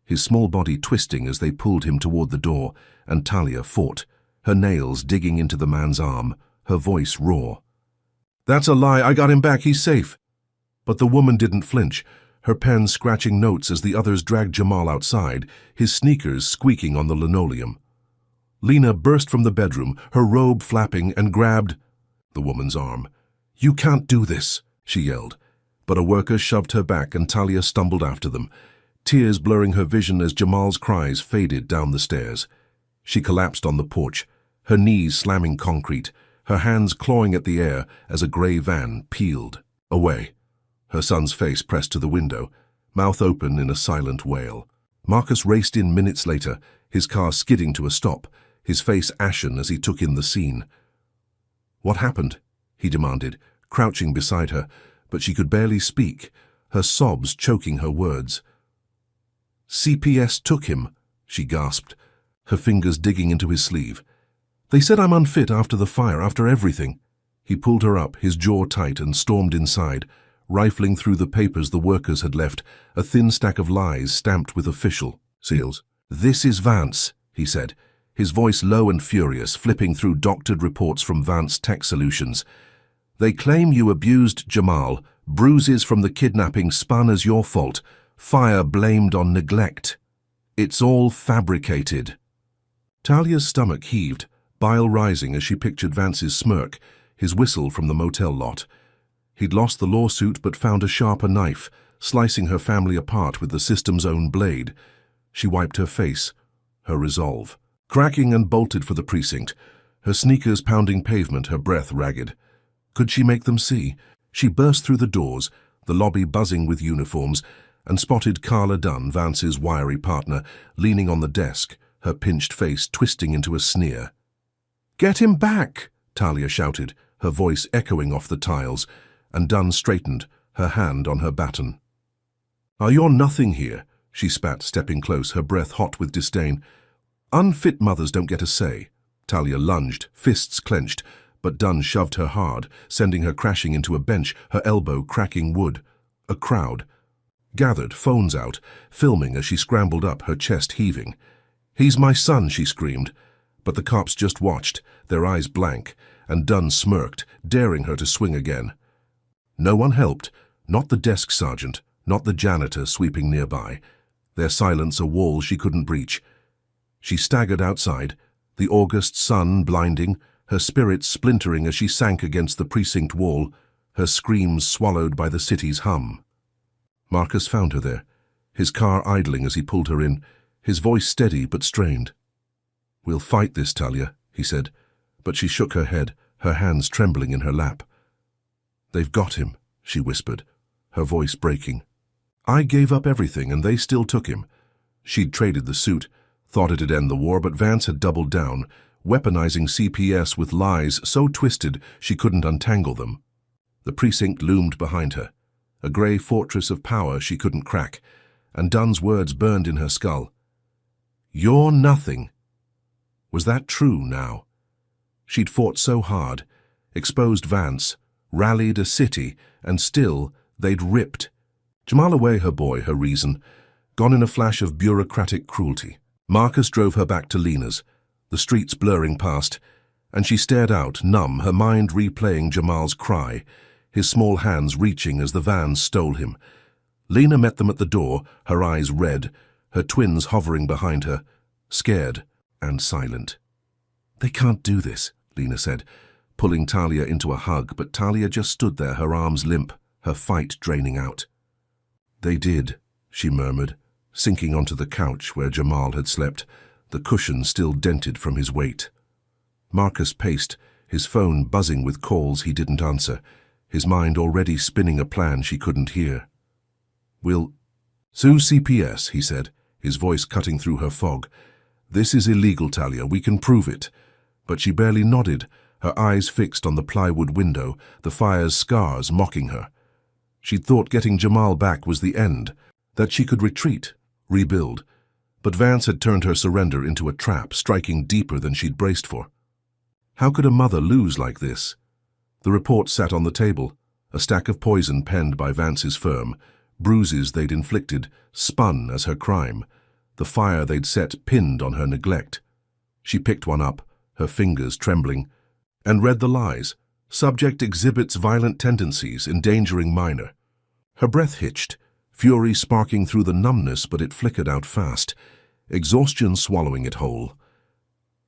his small body twisting as they pulled him toward the door, and Talia fought, her nails digging into the man's arm, her voice raw. "That's a lie, I got him back, he's safe." But the woman didn't flinch, her pen scratching notes as the others dragged Jamal outside, his sneakers squeaking on the linoleum. Lena burst from the bedroom, her robe flapping, and grabbed the woman's arm. "You can't do this," she yelled, but a worker shoved her back and Talia stumbled after them, tears blurring her vision as Jamal's cries faded down the stairs. She collapsed on the porch, her knees slamming concrete, her hands clawing at the air as a grey van peeled away, her son's face pressed to the window, mouth open in a silent wail. Marcus raced in minutes later, his car skidding to a stop, his face ashen as he took in the scene. "What happened?" he demanded, crouching beside her, but she could barely speak, her sobs choking her words. "CPS took him," she gasped, her fingers digging into his sleeve. "They said I'm unfit after the fire, after everything." He pulled her up, his jaw tight, and stormed inside, rifling through the papers the workers had left, a thin stack of lies stamped with official seals. "This is Vance," he said, his voice low and furious, flipping through doctored reports from Vance Tech Solutions. "They claim you abused Jamal, bruises from the kidnapping spun as your fault, fire blamed on neglect. It's all fabricated." Talia's stomach heaved, bile rising as she pictured Vance's smirk, his whistle from the motel lot. He'd lost the lawsuit but found a sharper knife, slicing her family apart with the system's own blade. She wiped her face, her resolve. Cracking and bolted for the precinct, her sneakers pounding pavement, her breath ragged. Could she make them see? She burst through the doors, the lobby buzzing with uniforms, and spotted Carla Dunn, Vance's wiry partner, leaning on the desk, her pinched face twisting into a sneer. "Get him back!" Talia shouted, her voice echoing off the tiles, and Dunn straightened, her hand on her baton. "Are you nothing here?" she spat, stepping close, her breath hot with disdain. "Unfit mothers don't get a say." Talia lunged, fists clenched, but Dunn shoved her hard, sending her crashing into a bench, her elbow cracking wood. A crowd gathered, phones out, filming as she scrambled up, her chest heaving. "He's my son," she screamed. But the cops just watched, their eyes blank, and Dunn smirked, daring her to swing again. No one helped, not the desk sergeant, not the janitor sweeping nearby, their silence a wall she couldn't breach. She staggered outside, the August sun blinding, her spirit splintering as she sank against the precinct wall, her screams swallowed by the city's hum. Marcus found her there, his car idling as he pulled her in, his voice steady but strained. "We'll fight this, Talia," he said, but she shook her head, her hands trembling in her lap. "They've got him," she whispered, her voice breaking. "I gave up everything and they still took him." She'd traded the suit, thought it'd end the war, but Vance had doubled down, weaponizing CPS with lies so twisted she couldn't untangle them. The precinct loomed behind her, a grey fortress of power she couldn't crack, and Dunn's words burned in her skull. "You're nothing." Was that true now? She'd fought so hard, exposed Vance, rallied a city, and still they'd ripped. Jamal away, her boy, her reason, gone in a flash of bureaucratic cruelty. Marcus drove her back to Lena's, the streets blurring past, and she stared out, numb, her mind replaying Jamal's cry, his small hands reaching as the van stole him. Lena met them at the door, her eyes red, her twins hovering behind her, scared and silent. "They can't do this," Lena said, pulling Talia into a hug, but Talia just stood there, her arms limp, her fight draining out. "They did," she murmured, sinking onto the couch where Jamal had slept, the cushion still dented from his weight. Marcus paced, his phone buzzing with calls he didn't answer, his mind already spinning a plan she couldn't hear. "We'll sue CPS," he said, his voice cutting through her fog. "This is illegal, Talia, we can prove it." But she barely nodded, her eyes fixed on the plywood window, the fire's scars mocking her. She'd thought getting Jamal back was the end, that she could retreat, rebuild. But Vance had turned her surrender into a trap, striking deeper than she'd braced for. How could a mother lose like this? The report sat on the table, a stack of poison penned by Vance's firm, bruises they'd inflicted, spun as her crime, the fire they'd set pinned on her neglect. She picked one up, her fingers trembling, and read the lies. Subject exhibits violent tendencies, endangering minor. Her breath hitched, fury sparking through the numbness, but it flickered out fast, exhaustion swallowing it whole.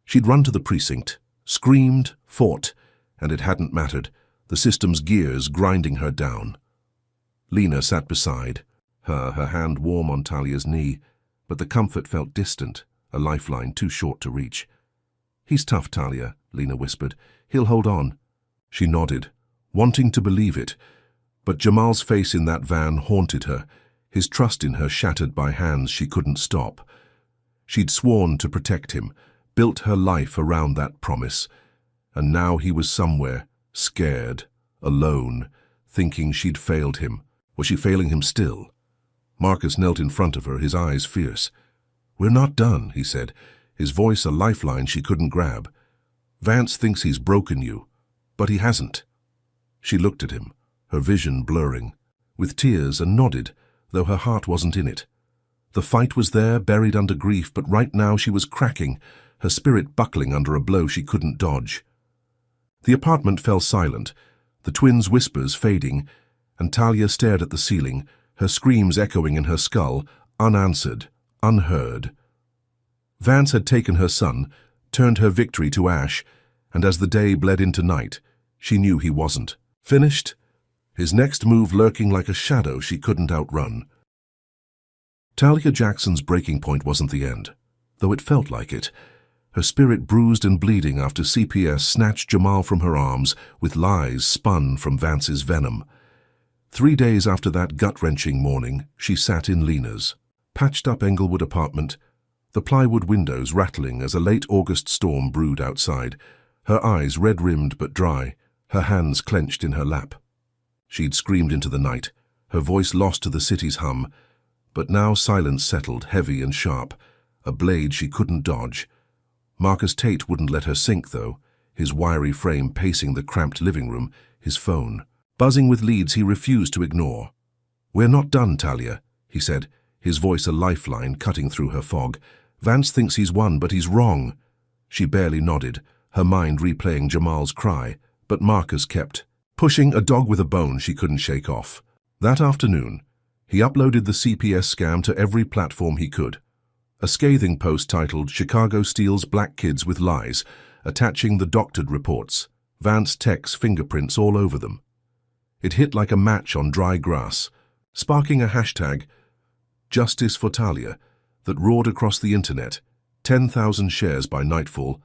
She'd run to the precinct, screamed, fought, and it hadn't mattered, the system's gears grinding her down. Lena sat beside her hand warm on Talia's knee, but the comfort felt distant, a lifeline too short to reach. "He's tough, Talia," Lena whispered. "He'll hold on." She nodded, wanting to believe it, but Jamal's face in that van haunted her, his trust in her shattered by hands she couldn't stop. She'd sworn to protect him, built her life around that promise, and now he was somewhere, scared, alone, thinking she'd failed him. Was she failing him still? Marcus knelt in front of her, his eyes fierce. "We're not done," he said, his voice a lifeline she couldn't grab. "Vance thinks he's broken you, but he hasn't." She looked at him, her vision blurring, with tears, and nodded, though her heart wasn't in it. The fight was there, buried under grief, but right now she was cracking, her spirit buckling under a blow she couldn't dodge. The apartment fell silent, the twins' whispers fading, and Talia stared at the ceiling, her screams echoing in her skull, unanswered, unheard. Vance had taken her son, turned her victory to ash, and as the day bled into night, She knew he wasn't. Finished? His next move lurking like a shadow she couldn't outrun. Talia Jackson's breaking point wasn't the end, though it felt like it. Her spirit bruised and bleeding after CPS snatched Jamal from her arms with lies spun from Vance's venom. 3 days after that gut-wrenching morning, she sat in Lena's patched-up Englewood apartment, the plywood windows rattling as a late August storm brewed outside, her eyes red-rimmed but dry, her hands clenched in her lap. She'd screamed into the night, her voice lost to the city's hum, but now silence settled, heavy and sharp, a blade she couldn't dodge. Marcus Tate wouldn't let her sink, though, his wiry frame pacing the cramped living room, his phone buzzing with leads he refused to ignore. "We're not done, Talia," he said, his voice a lifeline cutting through her fog. "Vance thinks he's won, but he's wrong." She barely nodded, her mind replaying Jamal's cry, but Marcus kept pushing, a dog with a bone she couldn't shake off. That afternoon, he uploaded the CPS scam to every platform he could. A scathing post titled "Chicago Steals Black Kids with Lies," attaching the doctored reports, Vance Tech's fingerprints all over them. It hit like a match on dry grass, sparking a hashtag, Justice for Talia, that roared across the internet, 10,000 shares by nightfall,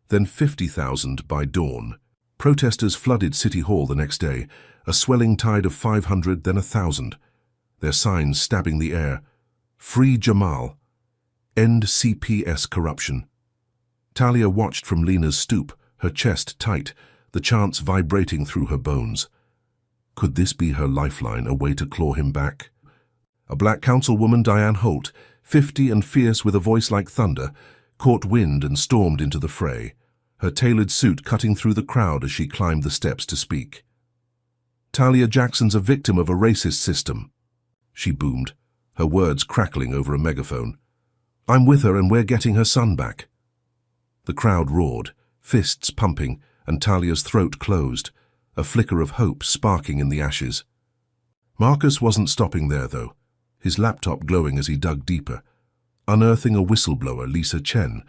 then 50,000 by dawn. Protesters flooded City Hall the next day, a swelling tide of 500, then 1,000. Their signs stabbing the air. "Free Jamal. End CPS corruption." Talia watched from Lena's stoop, her chest tight, the chants vibrating through her bones. Could this be her lifeline, a way to claw him back? A black councilwoman, Diane Holt, 50 and fierce with a voice like thunder, caught wind and stormed into the fray, her tailored suit cutting through the crowd as she climbed the steps to speak. "Talia Jackson's a victim of a racist system," she boomed, her words crackling over a megaphone. "I'm with her and we're getting her son back." The crowd roared, fists pumping, and Talia's throat closed, a flicker of hope sparking in the ashes. Marcus wasn't stopping there, though, his laptop glowing as he dug deeper, unearthing a whistleblower, Lisa Chen,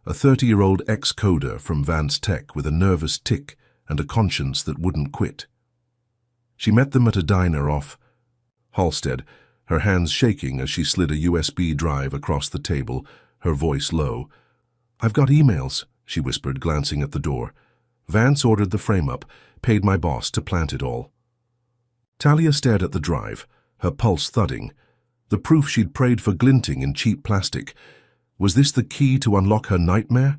a 30-year-old ex-coder from Vance Tech with a nervous tick and a conscience that wouldn't quit. She met them at a diner off Halstead, her hands shaking as she slid a USB drive across the table, her voice low. "I've got emails," she whispered, glancing at the door. "Vance ordered the frame up, paid my boss to plant it all." Talia stared at the drive, her pulse thudding, the proof she'd prayed for glinting in cheap plastic. Was this the key to unlock her nightmare?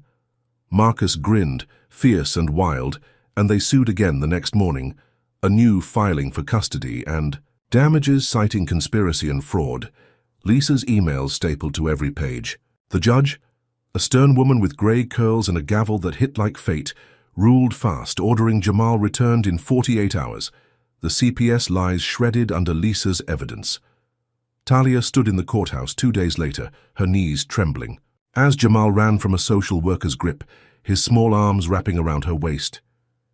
Marcus grinned, fierce and wild, and they sued again the next morning, a new filing for custody and damages citing conspiracy and fraud, Lisa's emails stapled to every page. The judge, a stern woman with grey curls and a gavel that hit like fate, ruled fast, ordering Jamal returned in 48 hours, the CPS lies shredded under Lisa's evidence. Talia stood in the courthouse 2 days later, her knees trembling, as Jamal ran from a social worker's grip, his small arms wrapping around her waist,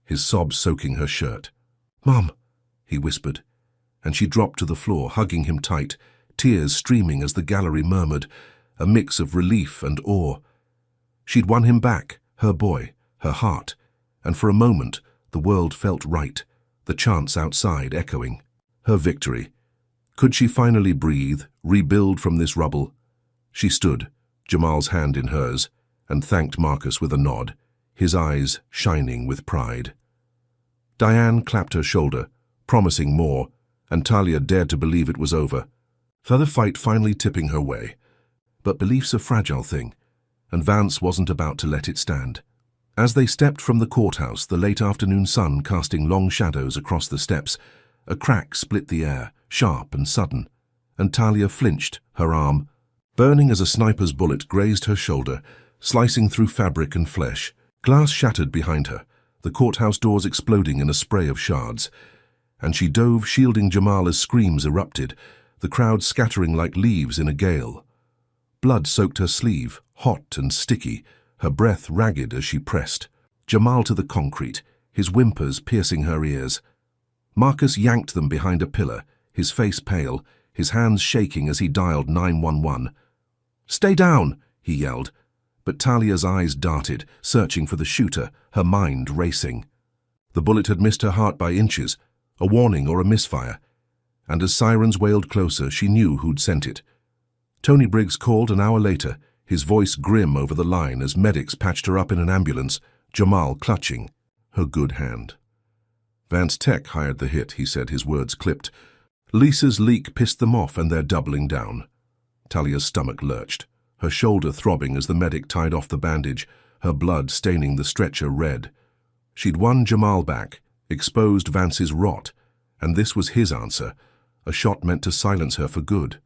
his sobs soaking her shirt. "Mom," he whispered, and she dropped to the floor, hugging him tight, tears streaming as the gallery murmured, a mix of relief and awe. She'd won him back, her boy, her heart, and for a moment the world felt right, the chants outside echoing. Her victory. Could she finally breathe, rebuild from this rubble? She stood, Jamal's hand in hers, and thanked Marcus with a nod, his eyes shining with pride. Diane clapped her shoulder, promising more, and Talia dared to believe it was over. The fight finally tipping her way. But belief's a fragile thing, and Vance wasn't about to let it stand. As they stepped from the courthouse, the late afternoon sun casting long shadows across the steps, a crack split the air, sharp and sudden, and Talia flinched, her arm, burning as a sniper's bullet grazed her shoulder, slicing through fabric and flesh. Glass shattered behind her, the courthouse doors exploding in a spray of shards, and she dove, shielding Jamal as screams erupted, the crowd scattering like leaves in a gale. Blood soaked her sleeve, hot and sticky, her breath ragged as she pressed. Jamal to the concrete, his whimpers piercing her ears. Marcus yanked them behind a pillar, his face pale, his hands shaking as he dialed 911. "Stay down," he yelled, but Talia's eyes darted, searching for the shooter, her mind racing. The bullet had missed her heart by inches, a warning or a misfire. And as sirens wailed closer, she knew who'd sent it. Tony Briggs called an hour later, his voice grim over the line as medics patched her up in an ambulance, Jamal clutching her good hand. Vance Tech hired the hit, he said, his words clipped. Lisa's leak pissed them off and they're doubling down. Talia's stomach lurched, her shoulder throbbing as the medic tied off the bandage, her blood staining the stretcher red. She'd won Jamal back, exposed Vance's rot, and this was his answer, a shot meant to silence her for good.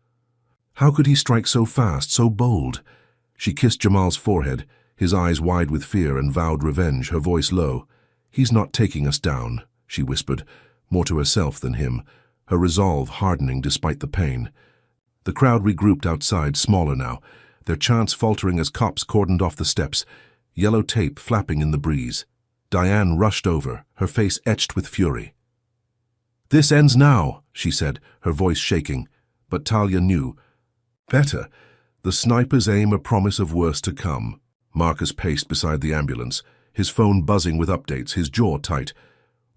How could he strike so fast, so bold? She kissed Jamal's forehead, his eyes wide with fear, and vowed revenge, her voice low. He's not taking us down, she whispered, more to herself than him, her resolve hardening despite the pain. The crowd regrouped outside, smaller now, their chants faltering as cops cordoned off the steps, yellow tape flapping in the breeze. Diane rushed over, her face etched with fury. "This ends now," she said, her voice shaking, but Talia knew. Better. The sniper's aim a promise of worse to come. Marcus paced beside the ambulance, his phone buzzing with updates, his jaw tight.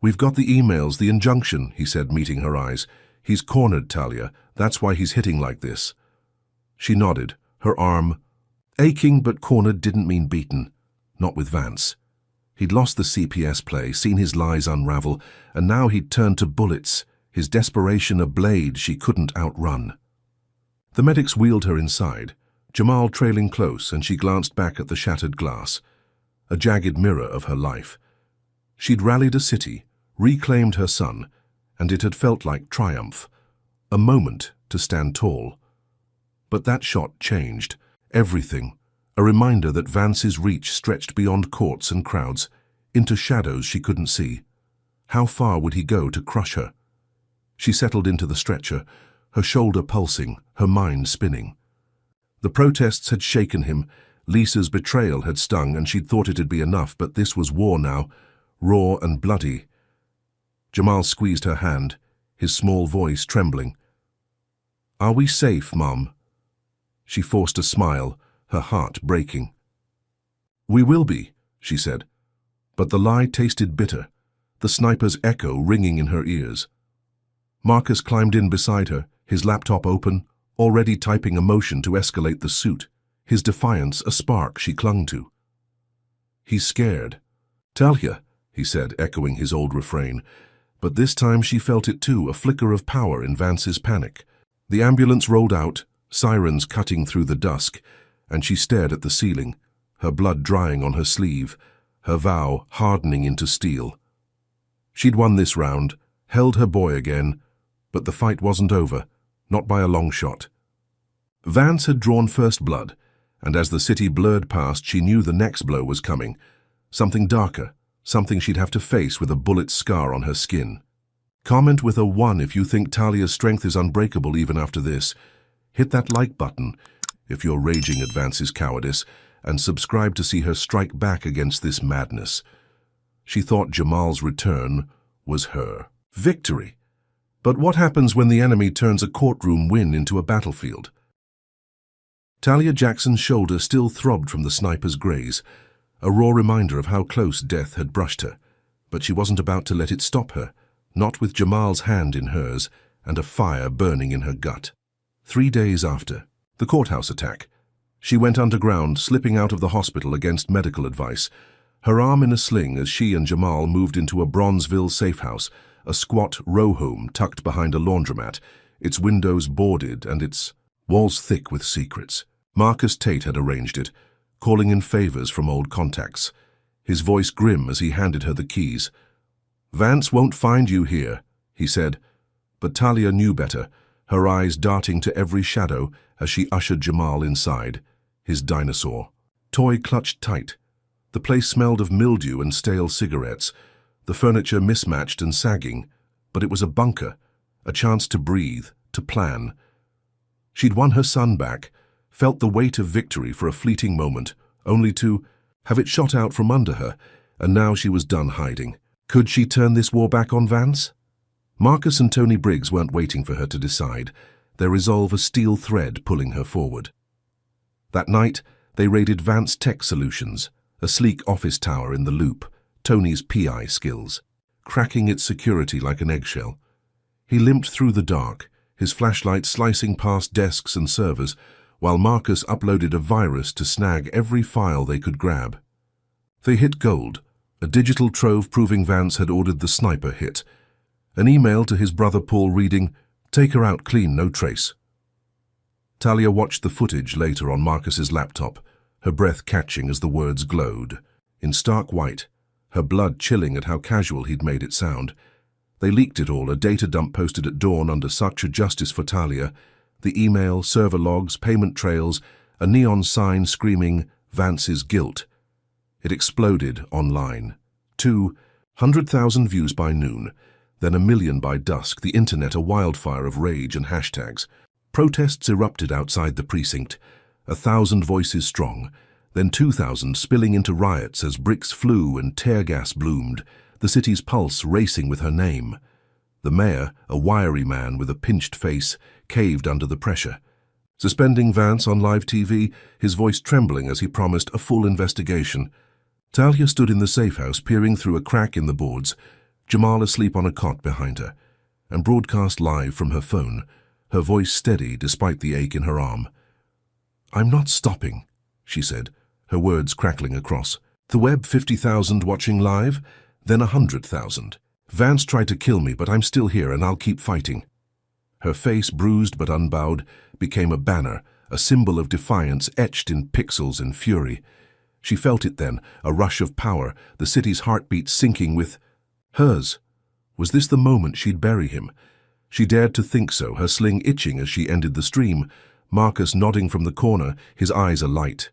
"We've got the emails, the injunction," he said, meeting her eyes. "He's cornered Talia. That's why he's hitting like this." She nodded, her arm aching, but cornered didn't mean beaten. Not with Vance. He'd lost the CPS play, seen his lies unravel, and now he'd turned to bullets, his desperation a blade she couldn't outrun. The medics wheeled her inside, Jamal trailing close, and she glanced back at the shattered glass, a jagged mirror of her life. She'd rallied a city, reclaimed her son, and it had felt like triumph, a moment to stand tall. But that shot changed everything, a reminder that Vance's reach stretched beyond courts and crowds, into shadows she couldn't see. How far would he go to crush her? She settled into the stretcher, her shoulder pulsing, her mind spinning. The protests had shaken him, Lisa's betrayal had stung, and she'd thought it'd be enough, but this was war now, raw and bloody. Jamal squeezed her hand, his small voice trembling. "Are we safe, Mom?" She forced a smile, her heart breaking. "We will be," she said. But the lie tasted bitter, the sniper's echo ringing in her ears. Marcus climbed in beside her, his laptop open, already typing a motion to escalate the suit, his defiance a spark she clung to. "He's scared." "Talia," he said, echoing his old refrain. But this time she felt it too, a flicker of power in Vance's panic. The ambulance rolled out, sirens cutting through the dusk, and she stared at the ceiling, her blood drying on her sleeve, her vow hardening into steel. She'd won this round, held her boy again, but the fight wasn't over, not by a long shot. Vance had drawn first blood, and as the city blurred past, she knew the next blow was coming, something darker, something she'd have to face with a bullet scar on her skin. Comment with a 1 if you think Talia's strength is unbreakable even after this. Hit that like button if you're raging at Vance's cowardice, and subscribe to see her strike back against this madness. She thought Jamal's return was her victory. But what happens when the enemy turns a courtroom win into a battlefield? Talia Jackson's shoulder still throbbed from the sniper's graze, a raw reminder of how close death had brushed her. But she wasn't about to let it stop her, not with Jamal's hand in hers and a fire burning in her gut. 3 days after the courthouse attack, she went underground, slipping out of the hospital against medical advice, her arm in a sling as she and Jamal moved into a Bronzeville safe house, a squat row home tucked behind a laundromat, its windows boarded and its walls thick with secrets. Marcus Tate had arranged it, calling in favors from old contacts, his voice grim as he handed her the keys. "Vance won't find you here," he said, but Talia knew better, her eyes darting to every shadow as she ushered Jamal inside, his dinosaur toy clutched tight. The place smelled of mildew and stale cigarettes, the furniture mismatched and sagging, but it was a bunker, a chance to breathe, to plan. She'd won her son back, felt the weight of victory for a fleeting moment, only to have it shot out from under her, and now she was done hiding. Could she turn this war back on Vance? Marcus and Tony Briggs weren't waiting for her to decide, their resolve a steel thread pulling her forward. That night, they raided Vance Tech Solutions, a sleek office tower in the Loop, Tony's PI skills. cracking its security like an eggshell. He limped through the dark, his flashlight slicing past desks and servers, while Marcus uploaded a virus to snag every file they could grab. They hit gold, a digital trove proving Vance had ordered the sniper hit. An email to his brother Paul reading, "Take her out clean, no trace." Talia watched the footage later on Marcus's laptop, her breath catching as the words glowed. In stark white, her blood chilling at how casual he'd made it sound. They leaked it all, a data dump posted at dawn under such a justice for Talia. The email, server logs, payment trails, a neon sign screaming, "Vance's guilt." It exploded online. 200,000 views by noon, then 1 million by dusk, the internet a wildfire of rage and hashtags. Protests erupted outside the precinct, 1,000 voices strong, then 2,000 spilling into riots as bricks flew and tear gas bloomed, the city's pulse racing with her name. The mayor, a wiry man with a pinched face, caved under the pressure. Suspending Vance on live TV, his voice trembling as he promised a full investigation. Talia stood in the safe house, peering through a crack in the boards, Jamal asleep on a cot behind her, and broadcast live from her phone, her voice steady despite the ache in her arm. "I'm not stopping," she said, her words crackling across. "The web 50,000 watching live, then 100,000. Vance tried to kill me, but I'm still here and I'll keep fighting." Her face, bruised but unbowed, became a banner, a symbol of defiance etched in pixels and fury. She felt it then, a rush of power, the city's heartbeat sinking with hers. Was this the moment she'd bury him? She dared to think so, her sling itching as she ended the stream, Marcus nodding from the corner, his eyes alight.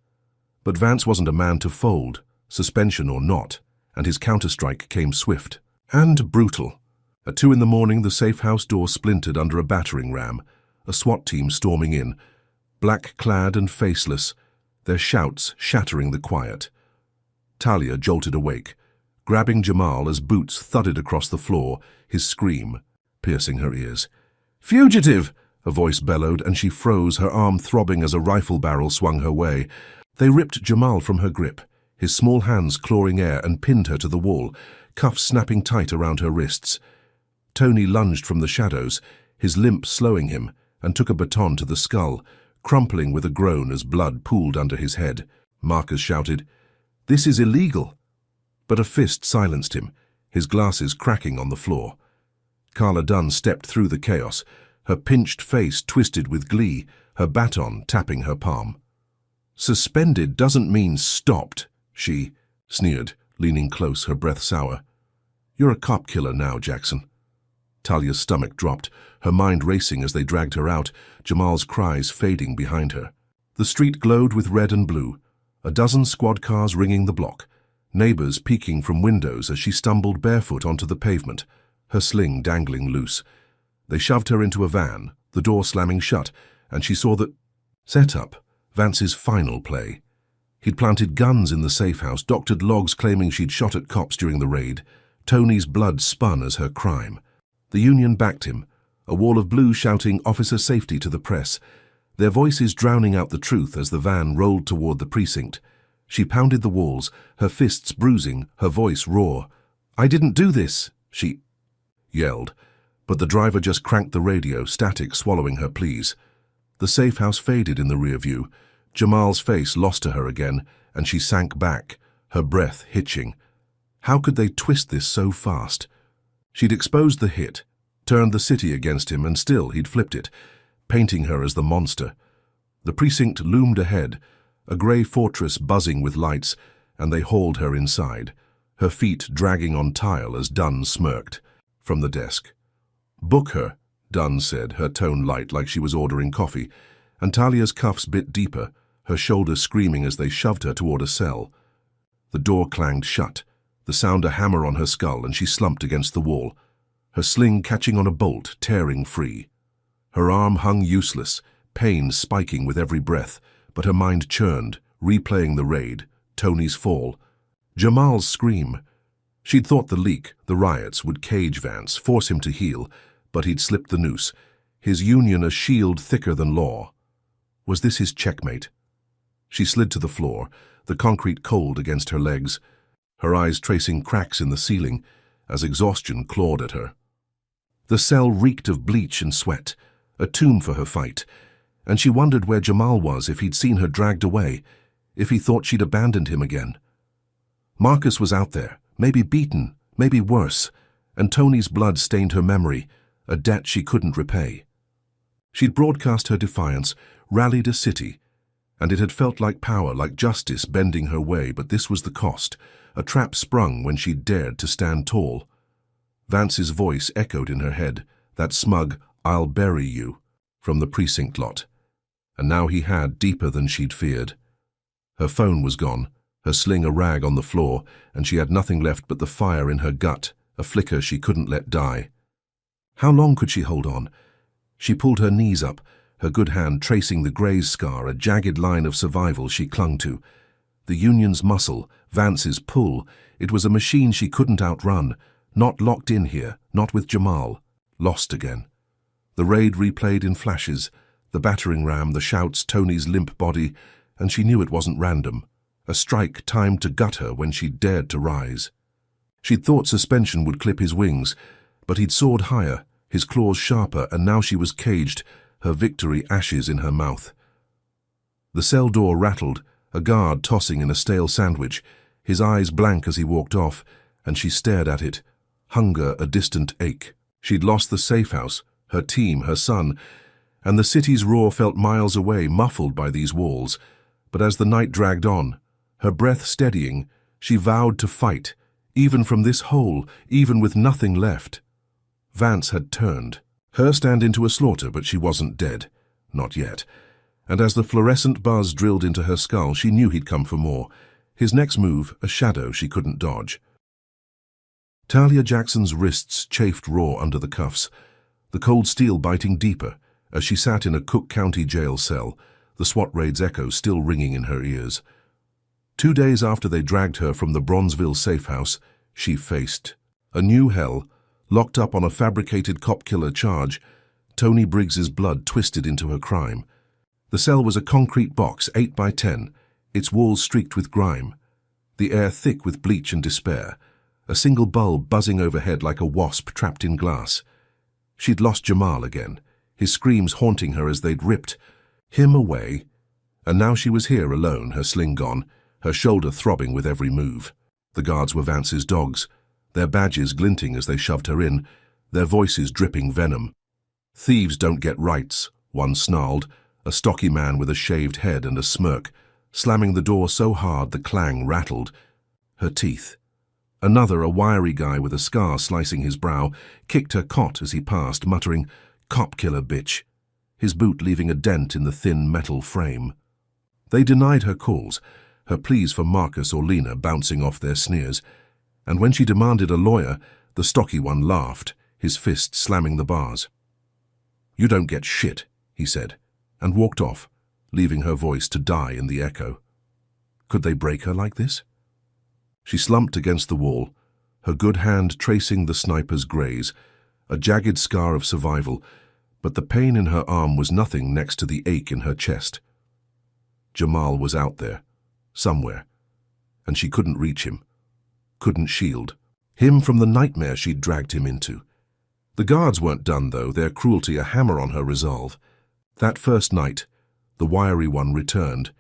But Vance wasn't a man to fold, suspension or not, and his counterstrike came swift and brutal. At 2 in the morning, the safe house door splintered under a battering ram, a SWAT team storming in, black-clad and faceless, their shouts shattering the quiet. Talia jolted awake, grabbing Jamal as boots thudded across the floor, his scream piercing her ears. "Fugitive!" a voice bellowed, and she froze, her arm throbbing as a rifle barrel swung her way. They ripped Jamal from her grip, his small hands clawing air, and pinned her to the wall, cuffs snapping tight around her wrists. Tony lunged from the shadows, his limp slowing him, and took a baton to the skull, crumpling with a groan as blood pooled under his head. Marcus shouted, "This is illegal!" But a fist silenced him, his glasses cracking on the floor. Carla Dunn stepped through the chaos, her pinched face twisted with glee, her baton tapping her palm. "Suspended doesn't mean stopped," she sneered, leaning close, her breath sour. "You're a cop killer now, Jackson." Talia's stomach dropped, her mind racing as they dragged her out, Jamal's cries fading behind her. The street glowed with red and blue, a dozen squad cars ringing the block, neighbors peeking from windows as she stumbled barefoot onto the pavement, her sling dangling loose. They shoved her into a van, the door slamming shut, and she saw that setup, Vance's final play. He'd planted guns in the safe house, doctored logs claiming she'd shot at cops during the raid. Tony's blood spun as her crime. The union backed him, a wall of blue shouting officer safety to the press, their voices drowning out the truth as the van rolled toward the precinct. She pounded the walls, her fists bruising, her voice raw. "I didn't do this," she yelled, but the driver just cranked the radio, static swallowing her pleas. The safe house faded in the rear view. Jamal's face lost to her again, and she sank back, her breath hitching. How could they twist this so fast? She'd exposed the hit, turned the city against him, and still he'd flipped it, painting her as the monster. The precinct loomed ahead, a grey fortress buzzing with lights, and they hauled her inside, her feet dragging on tile as Dunn smirked. From the desk. "Book her," Dunn said, her tone light like she was ordering coffee, and Talia's cuffs bit deeper, her shoulders screaming as they shoved her toward a cell. The door clanged shut, the sound a hammer on her skull, and she slumped against the wall, her sling catching on a bolt, tearing free. Her arm hung useless, pain spiking with every breath, but her mind churned, replaying the raid, Tony's fall, Jamal's scream. She'd thought the leak, the riots, would cage Vance, force him to heal, but he'd slipped the noose, his union a shield thicker than law. Was this his checkmate? She slid to the floor, the concrete cold against her legs, her eyes tracing cracks in the ceiling, as exhaustion clawed at her. The cell reeked of bleach and sweat, a tomb for her fight, and she wondered where Jamal was if he'd seen her dragged away, if he thought she'd abandoned him again. Marcus was out there, maybe beaten, maybe worse, and Tony's blood stained her memory, a debt she couldn't repay. She'd broadcast her defiance, rallied a city, and it had felt like power, like justice bending her way, but this was the cost, a trap sprung when she dared to stand tall. Vance's voice echoed in her head, that smug, "I'll bury you," from the precinct lot. And now he had, deeper than she'd feared. Her phone was gone, her sling a rag on the floor, and she had nothing left but the fire in her gut, a flicker she couldn't let die. How long could she hold on? She pulled her knees up, her good hand tracing the graze scar, a jagged line of survival she clung to. The Union's muscle, Vance's pull, it was a machine she couldn't outrun, not locked in here, not with Jamal, lost again. The raid replayed in flashes, the battering ram, the shouts, Tony's limp body, and she knew it wasn't random, a strike timed to gut her when she dared to rise. She'd thought suspension would clip his wings, but he'd soared higher, his claws sharper, and now she was caged, her victory ashes in her mouth. The cell door rattled, a guard tossing in a stale sandwich, his eyes blank as he walked off, and she stared at it, hunger a distant ache. She'd lost the safe house, her team, her son, and the city's roar felt miles away, muffled by these walls. But as the night dragged on, her breath steadying, she vowed to fight, even from this hole, even with nothing left. Vance had turned, her stand into a slaughter, but she wasn't dead. Not yet. And as the fluorescent buzz drilled into her skull, she knew he'd come for more. His next move, a shadow she couldn't dodge. Talia Jackson's wrists chafed raw under the cuffs, the cold steel biting deeper as she sat in a Cook County jail cell, the SWAT raid's echo still ringing in her ears. 2 days after they dragged her from the Bronzeville safe house, she faced a new hell, locked up on a fabricated cop-killer charge, Tony Briggs's blood twisted into her crime. The cell was a concrete box, 8 by 10, its walls streaked with grime, the air thick with bleach and despair, a single bulb buzzing overhead like a wasp trapped in glass. She'd lost Jamal again, his screams haunting her as they'd ripped him away, and now she was here alone, her sling gone, her shoulder throbbing with every move. The guards were Vance's dogs, their badges glinting as they shoved her in, their voices dripping venom. "Thieves don't get rights," one snarled, a stocky man with a shaved head and a smirk, slamming the door so hard the clang rattled. Her teeth. Another, a wiry guy with a scar slicing his brow, kicked her cot as he passed, muttering, "Cop-killer bitch," his boot leaving a dent in the thin metal frame. They denied her calls, her pleas for Marcus or Lena bouncing off their sneers, and when she demanded a lawyer, the stocky one laughed, his fist slamming the bars. "You don't get shit," he said, and walked off, leaving her voice to die in the echo. Could they break her like this? She slumped against the wall, her good hand tracing the sniper's graze, a jagged scar of survival, but the pain in her arm was nothing next to the ache in her chest. Jamal was out there, somewhere, and she couldn't reach him, couldn't shield him from the nightmare she'd dragged him into. The guards weren't done, though, their cruelty a hammer on her resolve. That first night, the wiry one returned,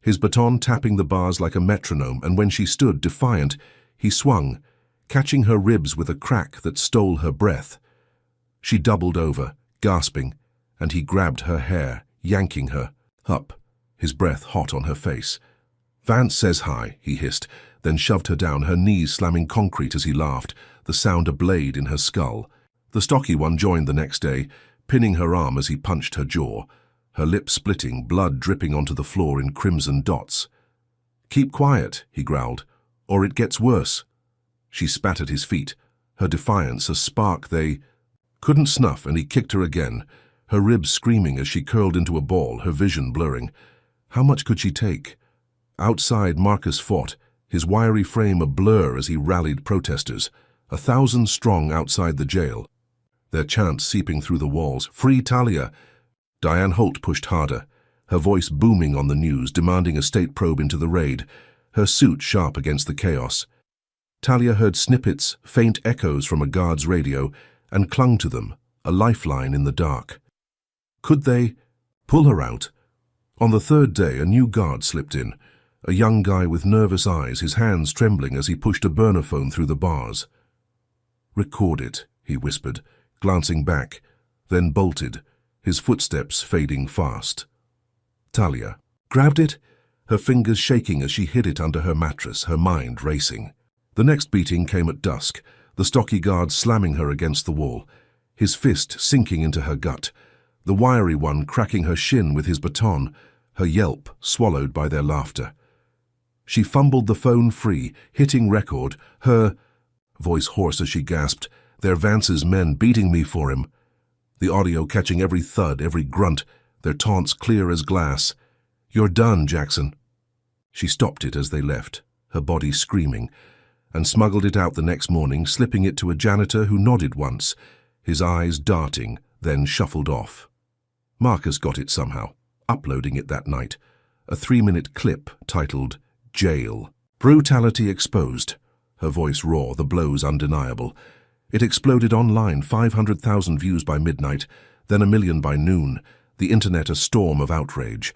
his baton tapping the bars like a metronome, and when she stood defiant, he swung, catching her ribs with a crack that stole her breath. She doubled over, gasping, and he grabbed her hair, yanking her up, his breath hot on her face. "Vance says hi," he hissed, then shoved her down, her knees slamming concrete as he laughed, the sound a blade in her skull. The stocky one joined the next day, pinning her arm as he punched her jaw, her lips splitting, blood dripping onto the floor in crimson dots. "Keep quiet," he growled, "or it gets worse." She spat at his feet, her defiance a spark they couldn't snuff, and he kicked her again, her ribs screaming as she curled into a ball, her vision blurring. How much could she take? Outside, Marcus fought, his wiry frame a blur as he rallied protesters, 1,000 strong outside the jail, their chants seeping through the walls. "Free Talia!" Diane Holt pushed harder, her voice booming on the news, demanding a state probe into the raid, her suit sharp against the chaos. Talia heard snippets, faint echoes from a guard's radio, and clung to them, a lifeline in the dark. Could they pull her out? On the third day, a new guard slipped in, a young guy with nervous eyes, his hands trembling as he pushed a burner phone through the bars. "Record it," he whispered, glancing back, then bolted, his footsteps fading fast. Talia grabbed it, her fingers shaking as she hid it under her mattress, her mind racing. The next beating came at dusk, the stocky guard slamming her against the wall, his fist sinking into her gut, the wiry one cracking her shin with his baton, her yelp swallowed by their laughter. She fumbled the phone free, hitting record, her voice hoarse as she gasped, "They're Vance's men beating me for him." The audio catching every thud, every grunt, their taunts clear as glass. "You're done, Jackson." She stopped it as they left, her body screaming, and smuggled it out the next morning, slipping it to a janitor who nodded once, his eyes darting, then shuffled off. Marcus got it somehow, uploading it that night, a 3-minute clip titled "Jail." Brutality exposed, her voice raw, the blows undeniable. It exploded online, 500,000 views by midnight, then 1 million by noon, the internet a storm of outrage.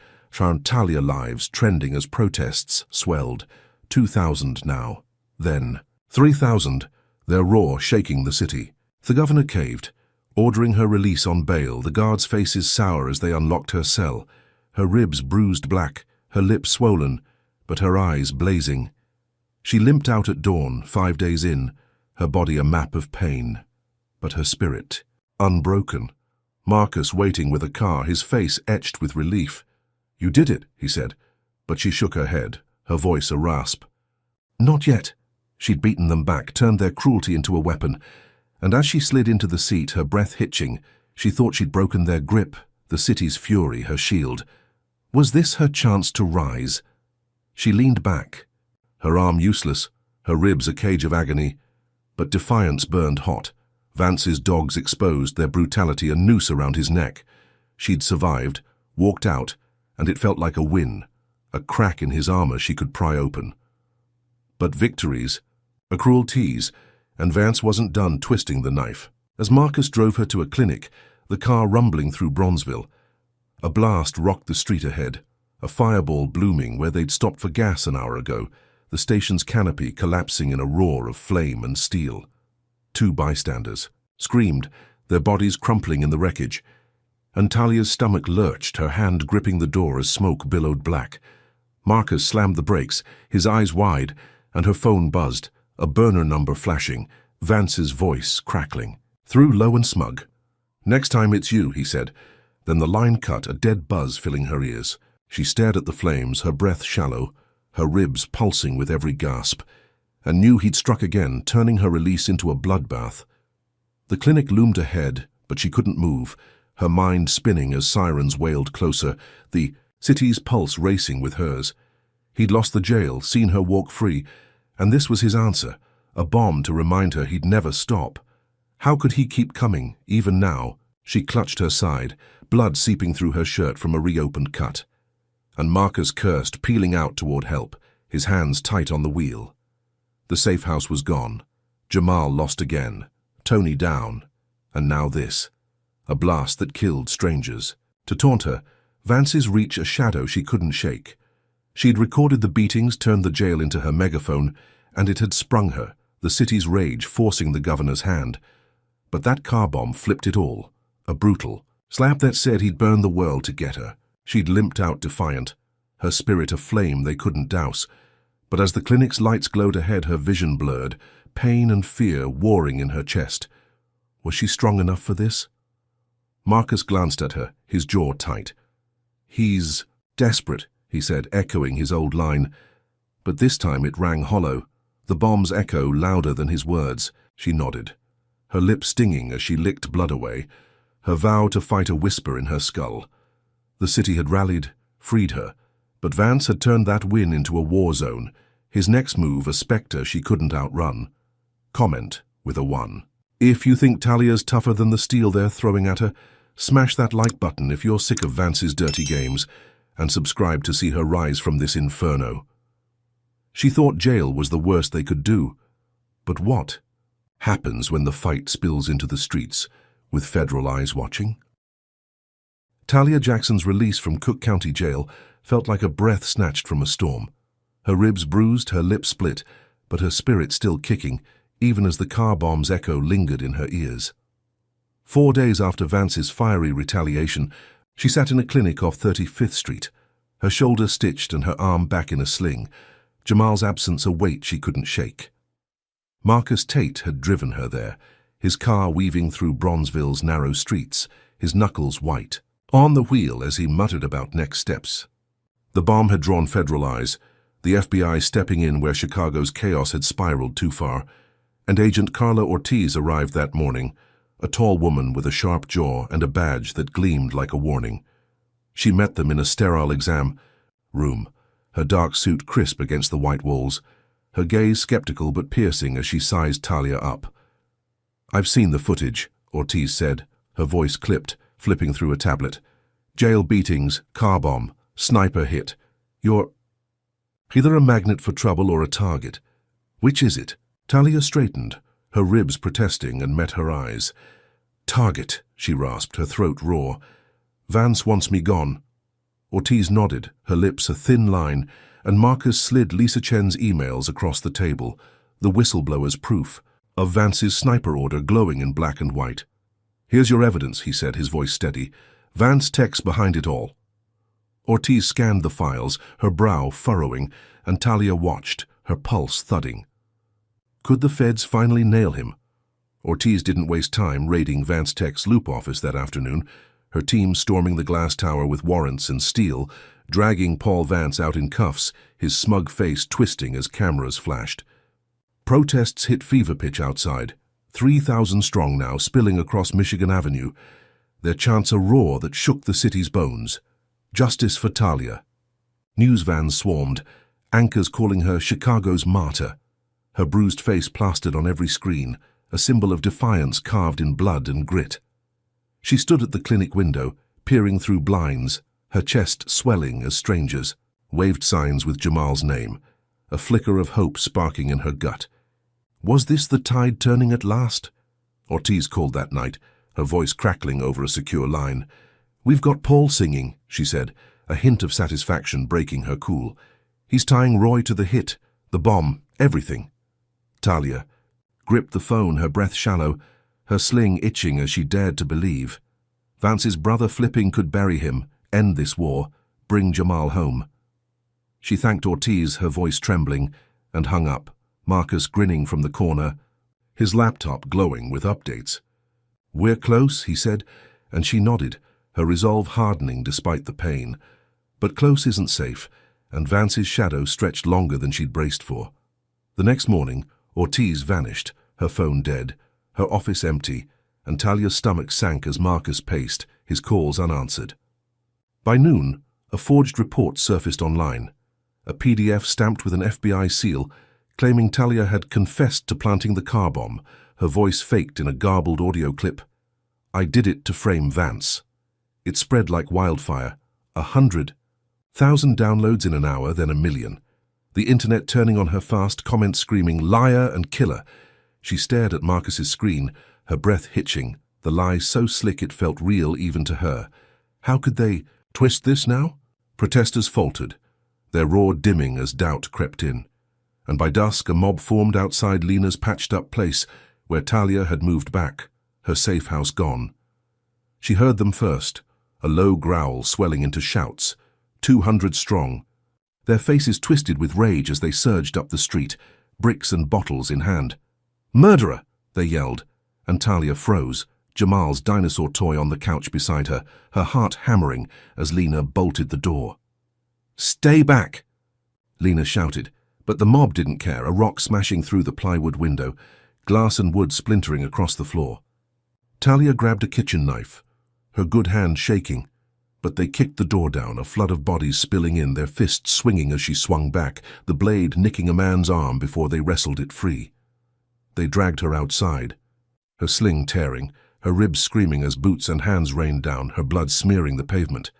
Talia lives trending as protests swelled. 2,000 now. Then 3,000, their roar shaking the city. The governor caved, ordering her release on bail, the guards' faces sour as they unlocked her cell, her ribs bruised black, her lips swollen, but her eyes blazing. She limped out at dawn, 5 days in, her body a map of pain, but her spirit unbroken. Marcus waiting with a car, his face etched with relief. "You did it," he said, but she shook her head, her voice a rasp. "Not yet." She'd beaten them back, turned their cruelty into a weapon, and as she slid into the seat, her breath hitching, she thought she'd broken their grip, the city's fury, her shield. Was this her chance to rise? She leaned back, her arm useless, her ribs a cage of agony, but defiance burned hot. Vance's dogs exposed, their brutality a noose around his neck. She'd survived, walked out, and it felt like a win, a crack in his armor she could pry open. But victories, a cruel tease, and Vance wasn't done twisting the knife. As Marcus drove her to a clinic, the car rumbling through Bronzeville, a blast rocked the street ahead, a fireball blooming where they'd stopped for gas an hour ago, the station's canopy collapsing in a roar of flame and steel. 2 bystanders screamed, their bodies crumpling in the wreckage, and Talia's stomach lurched, her hand gripping the door as smoke billowed black. Marcus slammed the brakes, his eyes wide, and her phone buzzed, a burner number flashing, Vance's voice crackling. Through low and smug. "Next time it's you," he said. Then the line cut, a dead buzz filling her ears. She stared at the flames, her breath shallow, her ribs pulsing with every gasp, and knew he'd struck again, turning her release into a bloodbath. The clinic loomed ahead, but she couldn't move, her mind spinning as sirens wailed closer, the city's pulse racing with hers. He'd lost the jail, seen her walk free, and this was his answer, a bomb to remind her he'd never stop. How could he keep coming, even now? She clutched her side, blood seeping through her shirt from a reopened cut. And Marcus cursed, peeling out toward help, his hands tight on the wheel. The safe house was gone. Jamal lost again, Tony down, and now this. A blast that killed strangers. To taunt her, Vance's reach a shadow she couldn't shake. She'd recorded the beatings, turned the jail into her megaphone, and it had sprung her, the city's rage forcing the governor's hand. But that car bomb flipped it all, a brutal slap that said he'd burn the world to get her. She'd limped out defiant, her spirit a flame they couldn't douse. But as the clinic's lights glowed ahead, her vision blurred, pain and fear warring in her chest. Was she strong enough for this? Marcus glanced at her, his jaw tight. "He's desperate," he said, echoing his old line. But this time it rang hollow, the bomb's echo louder than his words. She nodded, her lips stinging as she licked blood away, her vow to fight a whisper in her skull. The city had rallied, freed her, but Vance had turned that win into a war zone, his next move a spectre she couldn't outrun. Comment with a 1. If you think Talia's tougher than the steel they're throwing at her, smash that like button if you're sick of Vance's dirty games, and subscribe to see her rise from this inferno. She thought jail was the worst they could do, But what happens when the fight spills into the streets, with federal eyes watching? Talia Jackson's release from Cook County Jail felt like a breath snatched from a storm. Her ribs bruised, her lips split, but her spirit still kicking, even as the car bomb's echo lingered in her ears. 4 days after Vance's fiery retaliation, she sat in a clinic off 35th Street, her shoulder stitched and her arm back in a sling, Jamal's absence a weight she couldn't shake. Marcus Tate had driven her there, his car weaving through Bronzeville's narrow streets, his knuckles white, on the wheel as he muttered about next steps. The bomb had drawn federal eyes, the FBI stepping in where Chicago's chaos had spiraled too far, and Agent Carla Ortiz arrived that morning, a tall woman with a sharp jaw and a badge that gleamed like a warning. She met them in a sterile exam room, her dark suit crisp against the white walls, her gaze skeptical but piercing as she sized Talia up. "I've seen the footage," Ortiz said, her voice clipped, flipping through a tablet. "Jail beatings, car bomb, sniper hit. You're either a magnet for trouble or a target. Which is it?" Talia straightened, her ribs protesting, and met her eyes. "Target," she rasped, her throat raw. "Vance wants me gone." Ortiz nodded, her lips a thin line, and Marcus slid Lisa Chen's emails across the table, the whistleblower's proof, of Vance's sniper order glowing in black and white. "Here's your evidence," he said, his voice steady. "Vance text behind it all." Ortiz scanned the files, her brow furrowing, and Talia watched, her pulse thudding. Could the feds finally nail him? Ortiz didn't waste time raiding Vance Tech's loop office that afternoon, her team storming the glass tower with warrants and steel, dragging Paul Vance out in cuffs, his smug face twisting as cameras flashed. Protests hit fever pitch outside, 3,000 strong now, spilling across Michigan Avenue, their chants a roar that shook the city's bones. Justice for Talia. News vans swarmed, anchors calling her Chicago's martyr, her bruised face plastered on every screen, a symbol of defiance carved in blood and grit. She stood at the clinic window, peering through blinds, her chest swelling as strangers waved signs with Jamal's name, a flicker of hope sparking in her gut. Was this the tide turning at last? Ortiz called that night, her voice crackling over a secure line. "We've got Paul singing," she said, a hint of satisfaction breaking her cool. "He's tying Roy to the hit, the bomb, everything." Talia gripped the phone, her breath shallow, her sling itching as she dared to believe. Vance's brother flipping could bury him, end this war, bring Jamal home. She thanked Ortiz, her voice trembling, and hung up, Marcus grinning from the corner, his laptop glowing with updates. "We're close," he said, and she nodded, her resolve hardening despite the pain. But close isn't safe, and Vance's shadow stretched longer than she'd braced for. The next morning, Ortiz vanished, her phone dead, her office empty, and Talia's stomach sank as Marcus paced, his calls unanswered. By noon, a forged report surfaced online, a PDF stamped with an FBI seal, claiming Talia had confessed to planting the car bomb, her voice faked in a garbled audio clip. "I did it to frame Vance." It spread like wildfire, 100,000 downloads in an hour, then 1,000,000. The internet turning on her fast, comments screaming, "Liar and killer." She stared at Marcus's screen, her breath hitching, the lie so slick it felt real even to her. How could they twist this now? Protesters faltered, their roar dimming as doubt crept in. And by dusk, a mob formed outside Lena's patched-up place, where Talia had moved back, her safe house gone. She heard them first, a low growl swelling into shouts, 200 strong, their faces twisted with rage as they surged up the street, bricks and bottles in hand. "Murderer!" they yelled, and Talia froze, Jamal's dinosaur toy on the couch beside her, her heart hammering as Lena bolted the door. "Stay back!" Lena shouted, but the mob didn't care, a rock smashing through the plywood window, glass and wood splintering across the floor. Talia grabbed a kitchen knife, her good hand shaking, but they kicked the door down, a flood of bodies spilling in, their fists swinging as she swung back, the blade nicking a man's arm before they wrestled it free. They dragged her outside, her sling tearing, her ribs screaming as boots and hands rained down, her blood smearing the pavement.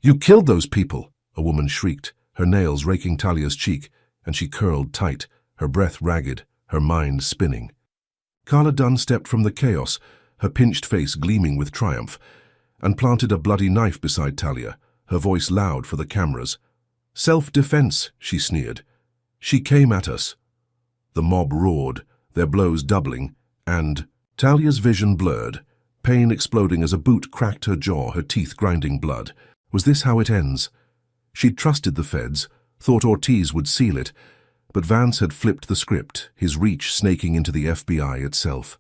"You killed those people!" a woman shrieked, her nails raking Talia's cheek, and she curled tight, her breath ragged, her mind spinning. Carla Dunn stepped from the chaos, her pinched face gleaming with triumph, and planted a bloody knife beside Talia, her voice loud for the cameras. "Self-defense," she sneered. "She came at us." The mob roared, their blows doubling, and Talia's vision blurred, pain exploding as a boot cracked her jaw, her teeth grinding blood. Was this how it ends? She'd trusted the feds, thought Ortiz would seal it, but Vance had flipped the script, his reach snaking into the FBI itself.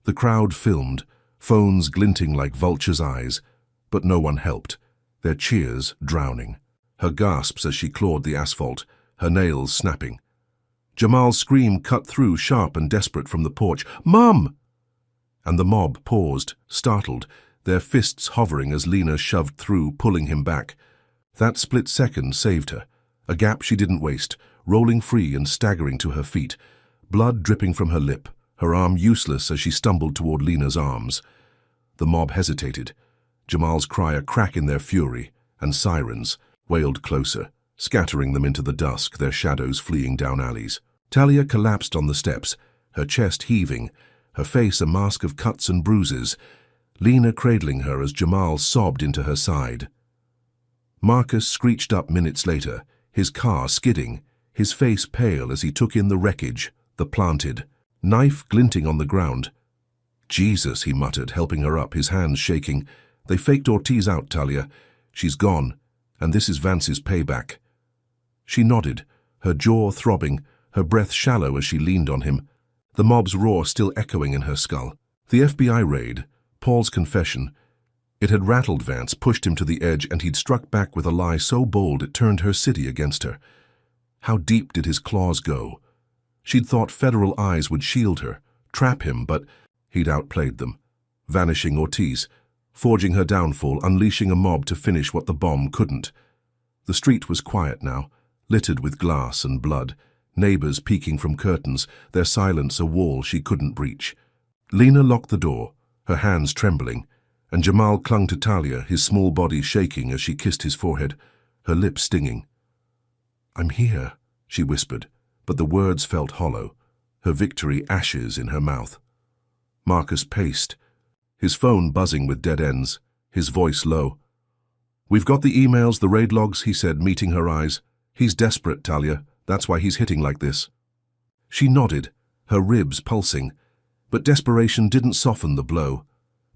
The crowd filmed, phones glinting like vultures' eyes, but no one helped, their cheers drowning, her gasps as she clawed the asphalt, her nails snapping. Jamal's scream cut through, sharp and desperate from the porch. "Mom!" And the mob paused, startled, their fists hovering as Lena shoved through, pulling him back. That split second saved her, a gap she didn't waste, rolling free and staggering to her feet, blood dripping from her lip, her arm useless as she stumbled toward Lena's arms. The mob hesitated, Jamal's cry a crack in their fury, and sirens wailed closer, scattering them into the dusk, their shadows fleeing down alleys. Talia collapsed on the steps, her chest heaving, her face a mask of cuts and bruises, Lena cradling her as Jamal sobbed into her side. Marcus screeched up minutes later, his car skidding, his face pale as he took in the wreckage, the planted, knife glinting on the ground. "Jesus," he muttered, helping her up, his hands shaking. "They faked Ortiz out, Talia. She's gone, and this is Vance's payback." She nodded, her jaw throbbing, her breath shallow as she leaned on him, the mob's roar still echoing in her skull. The FBI raid, Paul's confession, it had rattled Vance, pushed him to the edge, and he'd struck back with a lie so bold it turned her city against her. How deep did his claws go? She'd thought federal eyes would shield her, trap him, but he'd outplayed them, vanishing Ortiz, forging her downfall, unleashing a mob to finish what the bomb couldn't. The street was quiet now, littered with glass and blood, neighbors peeking from curtains, their silence a wall she couldn't breach. Lena locked the door, her hands trembling, and Jamal clung to Talia, his small body shaking as she kissed his forehead, her lips stinging. "I'm here," she whispered, but the words felt hollow, her victory ashes in her mouth. Marcus paced, his phone buzzing with dead ends, his voice low. "We've got the emails, the raid logs," he said, meeting her eyes. "He's desperate, Talia. That's why he's hitting like this." She nodded, her ribs pulsing, but desperation didn't soften the blow.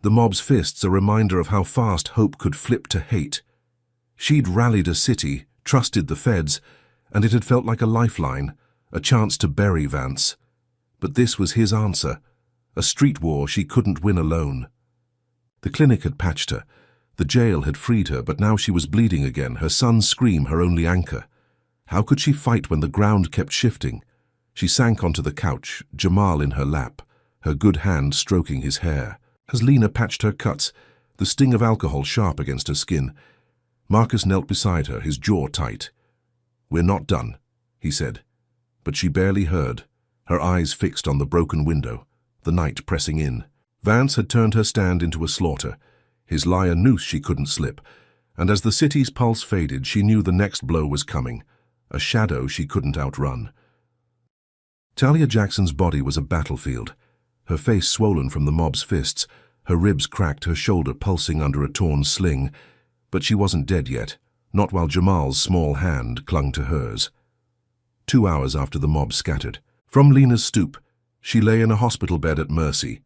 The mob's fists a reminder of how fast hope could flip to hate. She'd rallied a city, trusted the feds, and it had felt like a lifeline, a chance to bury Vance. But this was his answer, a street war she couldn't win alone. The clinic had patched her, the jail had freed her, but now she was bleeding again, her son's scream her only anchor. How could she fight when the ground kept shifting? She sank onto the couch, Jamal in her lap, her good hand stroking his hair. As Lena patched her cuts, the sting of alcohol sharp against her skin, Marcus knelt beside her, his jaw tight. "We're not done," he said. But she barely heard, her eyes fixed on the broken window, the night pressing in. Vance had turned her stand into a slaughter, his lie a noose she couldn't slip, and as the city's pulse faded, she knew the next blow was coming, a shadow she couldn't outrun. Talia Jackson's body was a battlefield, her face swollen from the mob's fists, her ribs cracked, her shoulder pulsing under a torn sling. But she wasn't dead yet, not while Jamal's small hand clung to hers. 2 hours after the mob scattered, from Lena's stoop, she lay in a hospital bed at Mercy,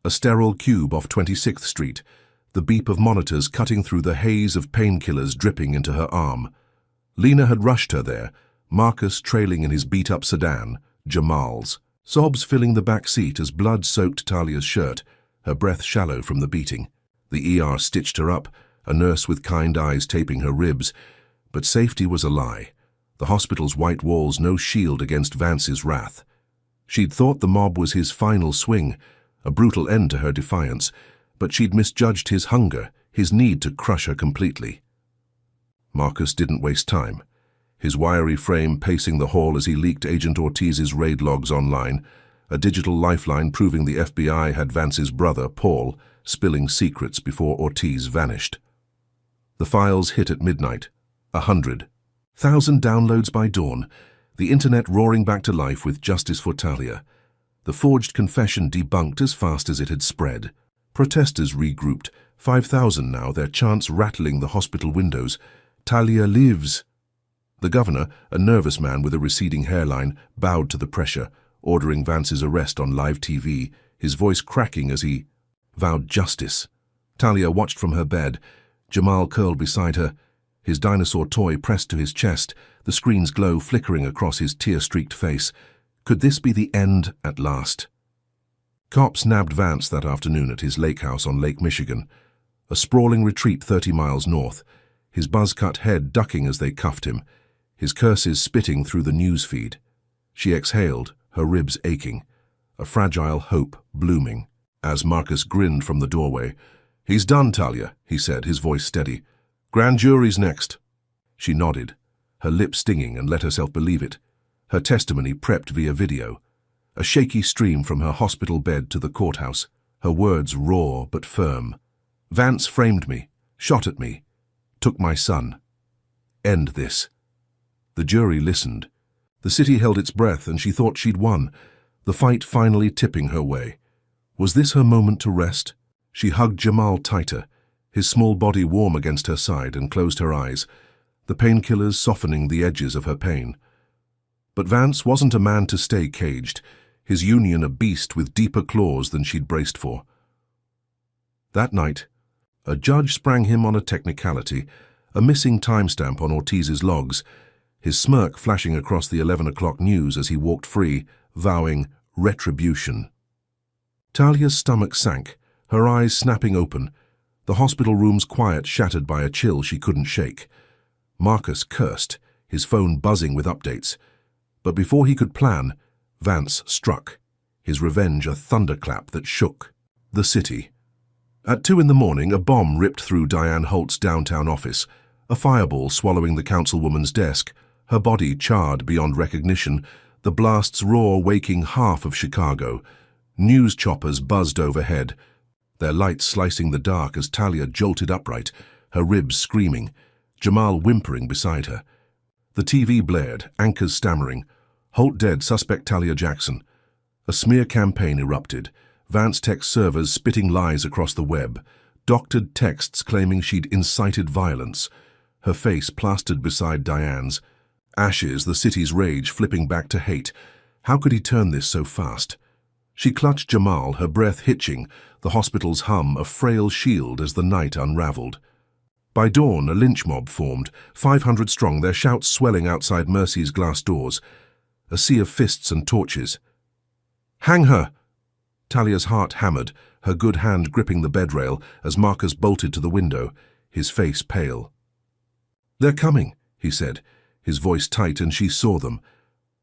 a sterile cube off 26th Street, the beep of monitors cutting through the haze of painkillers dripping into her arm. Lena had rushed her there, Marcus trailing in his beat-up sedan, Jamal's. Sobs filling the back seat as blood soaked Talia's shirt, her breath shallow from the beating. The ER stitched her up, a nurse with kind eyes taping her ribs, but safety was a lie. The hospital's white walls no shield against Vance's wrath. She'd thought the mob was his final swing, a brutal end to her defiance, but she'd misjudged his hunger, his need to crush her completely. Marcus didn't waste time, his wiry frame pacing the hall as he leaked Agent Ortiz's raid logs online, a digital lifeline proving the FBI had Vance's brother, Paul, spilling secrets before Ortiz vanished. The files hit at midnight, 100,000 downloads by dawn, The internet roaring back to life with justice for Talia. The forged confession debunked as fast as it had spread. Protesters regrouped, 5,000 now, their chants rattling the hospital windows. Talia lives! The governor, a nervous man with a receding hairline, bowed to the pressure, ordering Vance's arrest on live TV, his voice cracking as he vowed justice. Talia watched from her bed, Jamal curled beside her, his dinosaur toy pressed to his chest, the screen's glow flickering across his tear-streaked face. Could this be the end at last? Cops nabbed Vance that afternoon at his lake house on Lake Michigan, a sprawling retreat 30 miles north, his buzz-cut head ducking as they cuffed him, his curses spitting through the news feed. She exhaled, her ribs aching, a fragile hope blooming, as Marcus grinned from the doorway. "He's done, Talia," he said, his voice steady. "Grand jury's next." She nodded, her lips stinging, and let herself believe it. Her testimony prepped via video. A shaky stream from her hospital bed to the courthouse, her words raw but firm. "Vance framed me, shot at me, took my son. End this." The jury listened. The city held its breath, and she thought she'd won, the fight finally tipping her way. Was this her moment to rest? She hugged Jamal tighter, his small body warm against her side, and closed her eyes, the painkillers softening the edges of her pain. But Vance wasn't a man to stay caged, his union a beast with deeper claws than she'd braced for. That night, a judge sprang him on a technicality, a missing timestamp on Ortiz's logs, his smirk flashing across the 11 o'clock news as he walked free, vowing retribution. Talia's stomach sank, her eyes snapping open, the hospital room's quiet shattered by a chill she couldn't shake. Marcus cursed, his phone buzzing with updates. But before he could plan, Vance struck, his revenge a thunderclap that shook the city. At 2 in the morning, a bomb ripped through Diane Holt's downtown office, a fireball swallowing the councilwoman's desk, her body charred beyond recognition, the blast's roar waking half of Chicago. News choppers buzzed overhead, their lights slicing the dark as Talia jolted upright, her ribs screaming, Jamal whimpering beside her. The TV blared, anchors stammering. "Holt dead, suspect Talia Jackson." A smear campaign erupted, Vance Tech servers spitting lies across the web, doctored texts claiming she'd incited violence, her face plastered beside Diane's. Ashes, the city's rage flipping back to hate. How could he turn this so fast? She clutched Jamal, her breath hitching, the hospital's hum a frail shield as the night unraveled. By dawn, a lynch mob formed, 500 strong, their shouts swelling outside Mercy's glass doors. A sea of fists and torches. "Hang her!" Talia's heart hammered, her good hand gripping the bedrail as Marcus bolted to the window, his face pale. "They're coming," he said, his voice tight, and she saw them.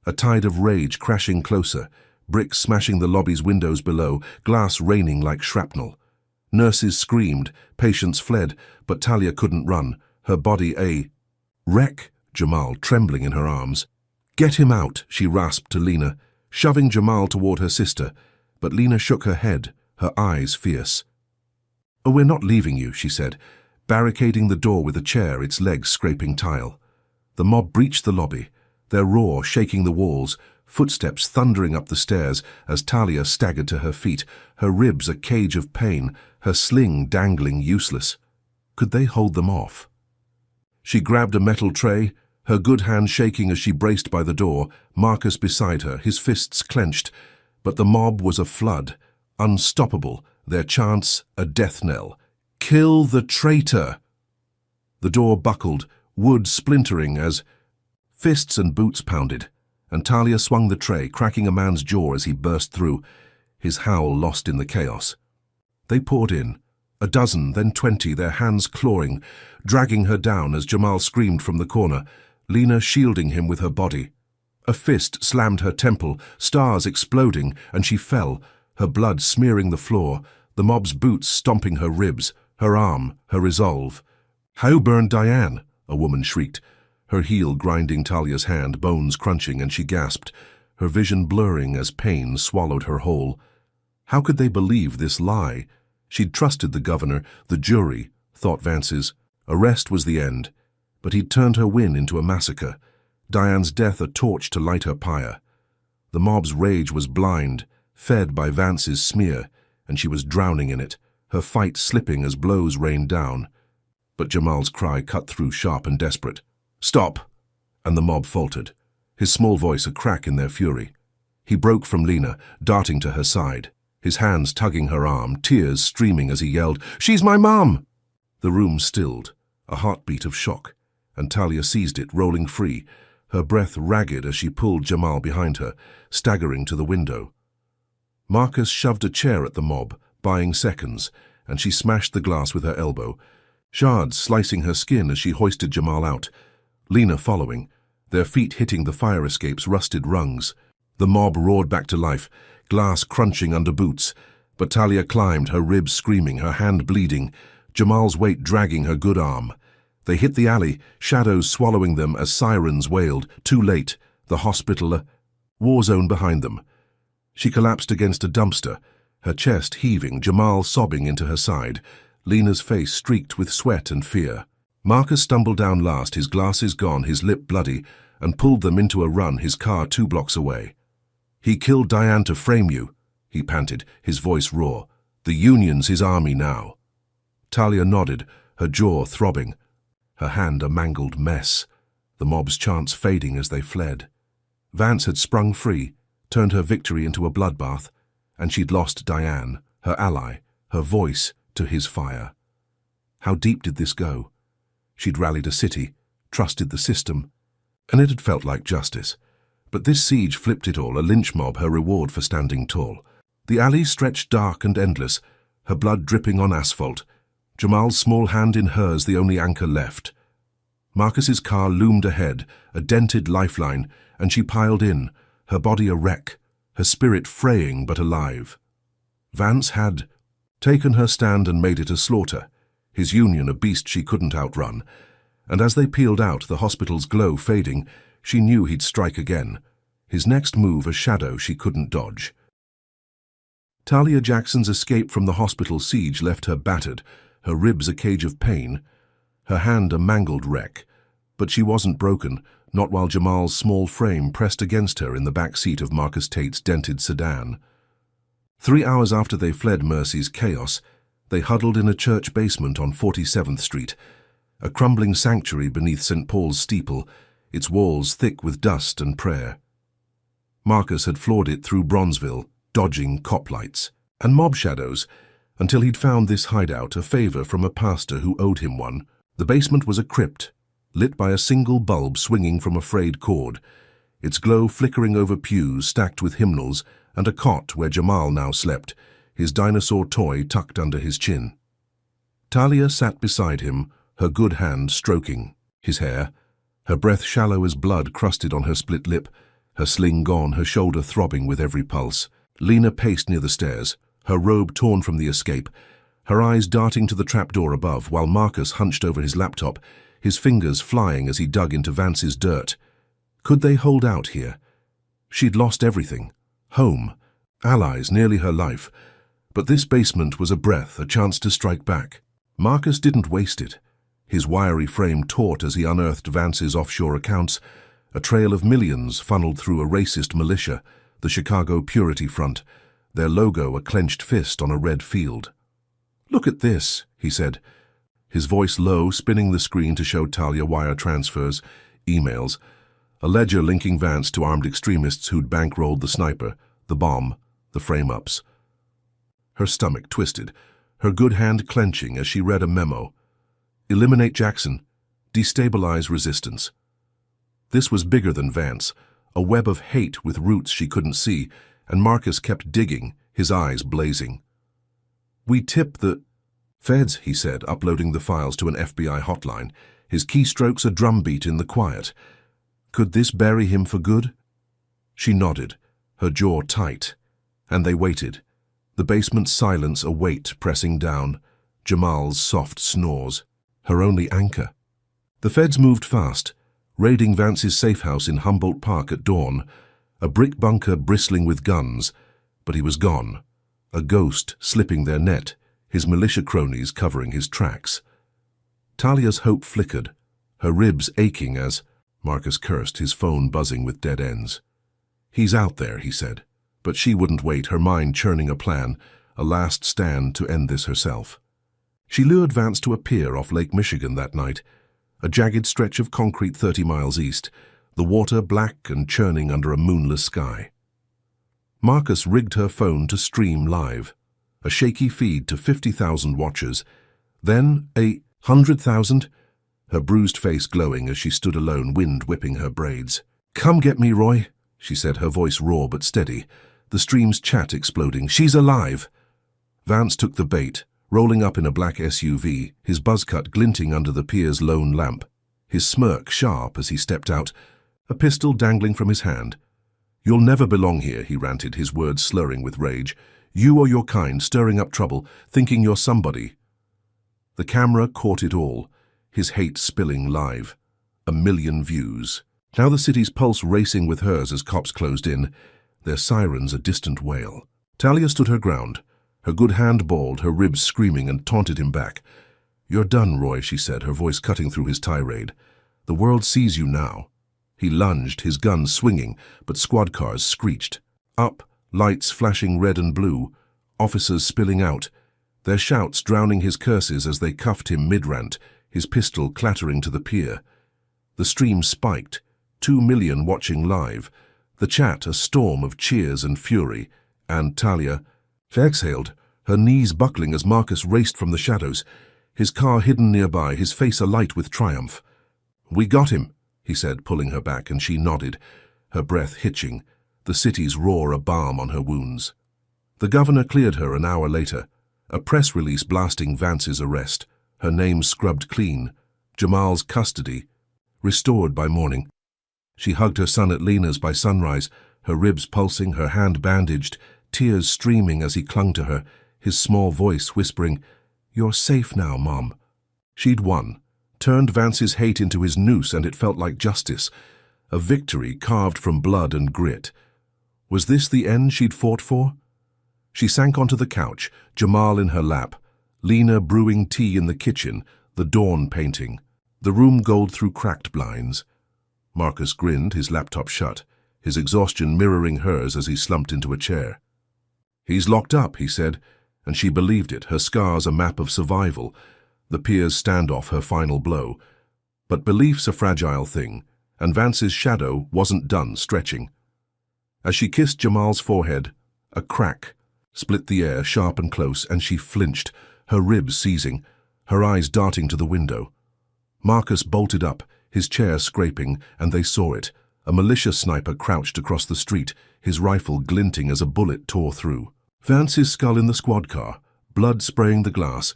A tide of rage crashing closer, bricks smashing the lobby's windows below, glass raining like shrapnel. Nurses screamed, patients fled, but Talia couldn't run, her body a wreck, Jamal trembling in her arms. "Get him out," she rasped to Lena, shoving Jamal toward her sister, but Lena shook her head, her eyes fierce. "Oh, we're not leaving you," she said, barricading the door with a chair, its legs scraping tile. The mob breached the lobby, their roar shaking the walls, footsteps thundering up the stairs as Talia staggered to her feet, her ribs a cage of pain, her sling dangling useless. Could they hold them off? She grabbed a metal tray, her good hand shaking as she braced by the door, Marcus beside her, his fists clenched. But the mob was a flood, unstoppable, their chants a death knell. "Kill the traitor!" The door buckled, wood splintering as fists and boots pounded, and Talia swung the tray, cracking a man's jaw as he burst through, his howl lost in the chaos. They poured in, a dozen, then 20, their hands clawing, dragging her down as Jamal screamed from the corner, Lena shielding him with her body. A fist slammed her temple, stars exploding, and she fell, her blood smearing the floor, the mob's boots stomping her ribs, her arm, her resolve. "How burned Diane?" a woman shrieked, her heel grinding Talia's hand, bones crunching, and she gasped, her vision blurring as pain swallowed her whole. How could they believe this lie? She'd trusted the governor, the jury, thought Vance's. Arrest was the end, but he'd turned her win into a massacre. Diane's death a torch to light her pyre. The mob's rage was blind, fed by Vance's smear, and she was drowning in it, her fight slipping as blows rained down. But Jamal's cry cut through sharp and desperate. "Stop!" And the mob faltered, his small voice a crack in their fury. He broke from Lena, darting to her side, his hands tugging her arm, tears streaming as he yelled, "She's my mom!" The room stilled, a heartbeat of shock, and Talia seized it, rolling free, her breath ragged as she pulled Jamal behind her, staggering to the window. Marcus shoved a chair at the mob, buying seconds, and she smashed the glass with her elbow, shards slicing her skin as she hoisted Jamal out, Lena following, their feet hitting the fire escape's rusted rungs. The mob roared back to life, glass crunching under boots, but Talia climbed, her ribs screaming, her hand bleeding, Jamal's weight dragging her good arm. They hit the alley, shadows swallowing them as sirens wailed, too late, the hospital, a war zone behind them. She collapsed against a dumpster, her chest heaving, Jamal sobbing into her side, Lena's face streaked with sweat and fear. Marcus stumbled down last, his glasses gone, his lip bloody, and pulled them into a run, his car 2 blocks away. "He killed Diane to frame you," he panted, his voice raw. "The Union's his army now." Talia nodded, her jaw throbbing, her hand a mangled mess, the mob's chants fading as they fled. Vance had sprung free, turned her victory into a bloodbath, and she'd lost Diane, her ally, her voice, to his fire. How deep did this go? She'd rallied a city, trusted the system, and it had felt like justice. But this siege flipped it all, a lynch mob, her reward for standing tall. The alley stretched dark and endless, her blood dripping on asphalt, Jamal's small hand in hers the only anchor left. Marcus's car loomed ahead, a dented lifeline, and she piled in, her body a wreck, her spirit fraying but alive. Vance had taken her stand and made it a slaughter, his Union a beast she couldn't outrun, and as they peeled out, the hospital's glow fading, she knew he'd strike again, his next move a shadow she couldn't dodge. Talia Jackson's escape from the hospital siege left her battered, her ribs a cage of pain, her hand a mangled wreck, but she wasn't broken, not while Jamal's small frame pressed against her in the back seat of Marcus Tate's dented sedan. 3 hours after they fled Mercy's chaos, they huddled in a church basement on 47th Street, a crumbling sanctuary beneath St. Paul's steeple, its walls thick with dust and prayer. Marcus had floored it through Bronzeville, dodging cop lights and mob shadows, until he'd found this hideout, a favor from a pastor who owed him one. The basement was a crypt, lit by a single bulb swinging from a frayed cord, its glow flickering over pews stacked with hymnals and a cot where Jamal now slept, his dinosaur toy tucked under his chin. Talia sat beside him, her good hand stroking his hair, her breath shallow as blood crusted on her split lip, her sling gone, her shoulder throbbing with every pulse. Lena paced near the stairs, her robe torn from the escape, her eyes darting to the trapdoor above, while Marcus hunched over his laptop, his fingers flying as he dug into Vance's dirt. Could they hold out here? She'd lost everything. Home, allies, nearly her life. But this basement was a breath, a chance to strike back. Marcus didn't waste it. His wiry frame taut as he unearthed Vance's offshore accounts, a trail of millions funneled through a racist militia, the Chicago Purity Front, their logo a clenched fist on a red field. "Look at this," he said, his voice low, spinning the screen to show Talia wire transfers, emails, a ledger linking Vance to armed extremists who'd bankrolled the sniper, the bomb, the frame-ups. Her stomach twisted, her good hand clenching as she read a memo. "Eliminate Jackson. Destabilize resistance." This was bigger than Vance, a web of hate with roots she couldn't see, and Marcus kept digging, his eyes blazing. "We tip the feds," he said, uploading the files to an FBI hotline, his keystrokes a drumbeat in the quiet. Could this bury him for good? She nodded, her jaw tight, and they waited, the basement's silence a weight pressing down, Jamal's soft snores, her only anchor. The feds moved fast, raiding Vance's safe house in Humboldt Park at dawn, a brick bunker bristling with guns, but he was gone, a ghost slipping their net, his militia cronies covering his tracks. Talia's hope flickered, her ribs aching as Marcus cursed, his phone buzzing with dead ends. "He's out there," he said. But she wouldn't wait, her mind churning a plan, a last stand to end this herself. She lured Vance to a pier off Lake Michigan that night, a jagged stretch of concrete 30 miles east, the water black and churning under a moonless sky. Marcus rigged her phone to stream live, a shaky feed to 50,000 watchers, then 100,000, her bruised face glowing as she stood alone, wind whipping her braids. "Come get me, Roy," she said, her voice raw but steady, the stream's chat exploding. "She's alive." Vance took the bait, rolling up in a black SUV, his buzzcut glinting under the pier's lone lamp, his smirk sharp as he stepped out, a pistol dangling from his hand. "You'll never belong here," he ranted, his words slurring with rage. "You or your kind stirring up trouble, thinking you're somebody." The camera caught it all, his hate spilling live. 1,000,000 views. Now the city's pulse racing with hers as cops closed in, their sirens a distant wail. Talia stood her ground, her good hand balled, her ribs screaming, and taunted him back. "You're done, Roy," she said, her voice cutting through his tirade. "The world sees you now." He lunged, his gun swinging, but squad cars screeched. Up, lights flashing red and blue, officers spilling out, their shouts drowning his curses as they cuffed him mid-rant, his pistol clattering to the pier. The stream spiked, 2 million watching live, the chat a storm of cheers and fury, and Talia exhaled, her knees buckling as Marcus raced from the shadows, his car hidden nearby, his face alight with triumph. "We got him," he said, pulling her back, and she nodded, her breath hitching, the city's roar a balm on her wounds. The governor cleared her an hour later, a press release blasting Vance's arrest, her name scrubbed clean, Jamal's custody, restored by morning. She hugged her son at Lena's by sunrise, her ribs pulsing, her hand bandaged, tears streaming as he clung to her, his small voice whispering, "You're safe now, Mom." She'd won, turned Vance's hate into his noose, and it felt like justice, a victory carved from blood and grit. Was this the end she'd fought for? She sank onto the couch, Jamal in her lap, Lena brewing tea in the kitchen, the dawn painting, the room gold through cracked blinds. Marcus grinned, his laptop shut, his exhaustion mirroring hers as he slumped into a chair. "He's locked up," he said, and she believed it, her scars a map of survival, the pier's standoff her final blow. But belief's a fragile thing, and Vance's shadow wasn't done stretching. As she kissed Jamal's forehead, a crack split the air sharp and close, and she flinched, her ribs seizing, her eyes darting to the window. Marcus bolted up, his chair scraping, and they saw it, a militia sniper crouched across the street, his rifle glinting as a bullet tore through. Vance's skull in the squad car, blood spraying the glass,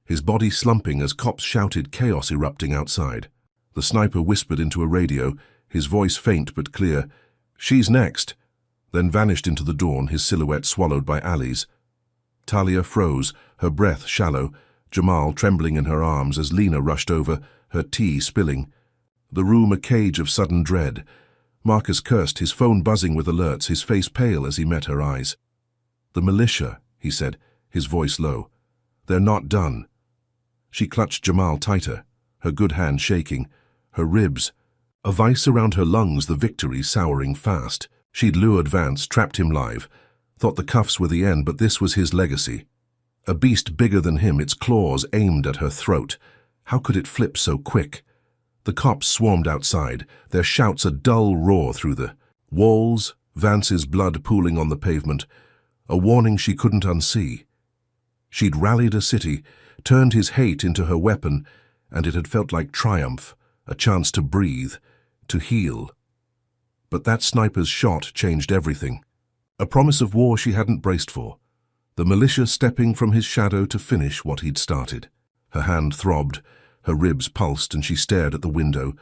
his body slumping as cops shouted, chaos erupting outside. The sniper whispered into a radio, his voice faint but clear, "She's next," then vanished into the dawn, his silhouette swallowed by alleys. Talia froze, her breath shallow, Jamal trembling in her arms as Lena rushed over, her tea spilling. The room a cage of sudden dread. Marcus cursed, his phone buzzing with alerts, his face pale as he met her eyes. "The militia," he said, his voice low. "They're not done." She clutched Jamal tighter, her good hand shaking, her ribs, a vice around her lungs, the victory souring fast. She'd lured Vance, trapped him live, thought the cuffs were the end, but this was his legacy. A beast bigger than him, its claws aimed at her throat. How could it flip so quick? The cops swarmed outside, their shouts a dull roar through the walls, Vance's blood pooling on the pavement, a warning she couldn't unsee. She'd rallied a city, turned his hate into her weapon, and it had felt like triumph, a chance to breathe, to heal. But that sniper's shot changed everything. A promise of war she hadn't braced for. The militia stepping from his shadow to finish what he'd started. Her hand throbbed, her ribs pulsed, and she stared at the window,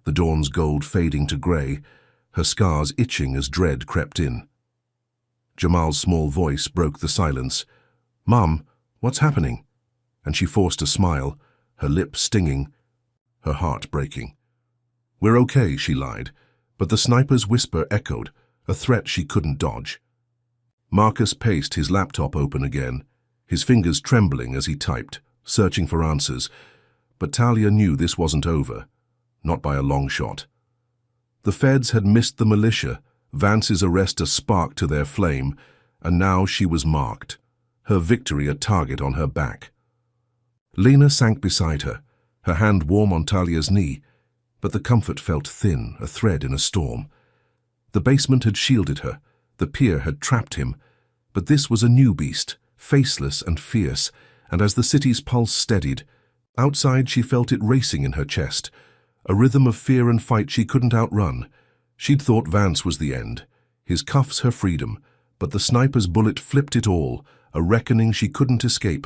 the dawn's gold fading to grey, her scars itching as dread crept in. Jamal's small voice broke the silence. "Mum, what's happening?" And she forced a smile, her lip stinging, her heart breaking. "We're okay," she lied, but the sniper's whisper echoed, a threat she couldn't dodge. Marcus paced, his laptop open again, his fingers trembling as he typed, searching for answers. But Talia knew this wasn't over, not by a long shot. The feds had missed the militia, Vance's arrest a spark to their flame, and now she was marked, her victory a target on her back. Lena sank beside her, her hand warm on Talia's knee, but the comfort felt thin, a thread in a storm. The basement had shielded her, the pier had trapped him, but this was a new beast, faceless and fierce, and as the city's pulse steadied, outside she felt it racing in her chest, a rhythm of fear and fight she couldn't outrun. She'd thought Vance was the end, his cuffs her freedom, but the sniper's bullet flipped it all, a reckoning she couldn't escape,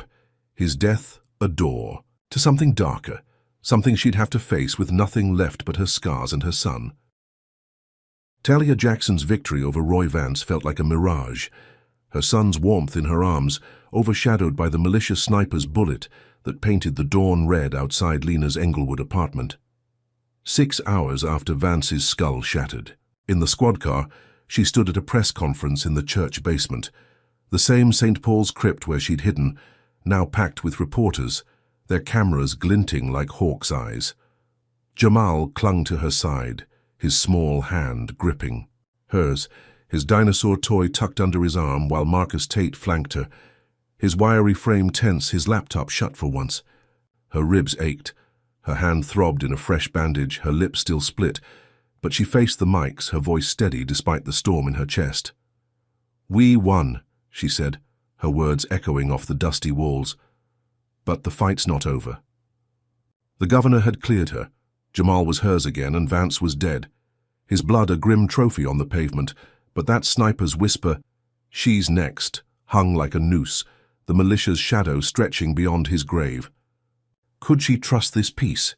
his death a door to something darker, something she'd have to face with nothing left but her scars and her son. Talia Jackson's victory over Roy Vance felt like a mirage, her son's warmth in her arms overshadowed by the malicious sniper's bullet that painted the dawn red outside Lena's Englewood apartment. 6 hours after Vance's skull shattered, in the squad car, she stood at a press conference in the church basement, the same St. Paul's crypt where she'd hidden, now packed with reporters, their cameras glinting like hawk's eyes. Jamal clung to her side, his small hand gripping hers, his dinosaur toy tucked under his arm while Marcus Tate flanked her, his wiry frame tense, his laptop shut for once. Her ribs ached, her hand throbbed in a fresh bandage, her lips still split, but she faced the mics, her voice steady despite the storm in her chest. "We won," she said, her words echoing off the dusty walls. "But the fight's not over." The governor had cleared her. Jamal was hers again, and Vance was dead. His blood a grim trophy on the pavement, but that sniper's whisper, "She's next," hung like a noose, the militia's shadow stretching beyond his grave. Could she trust this peace?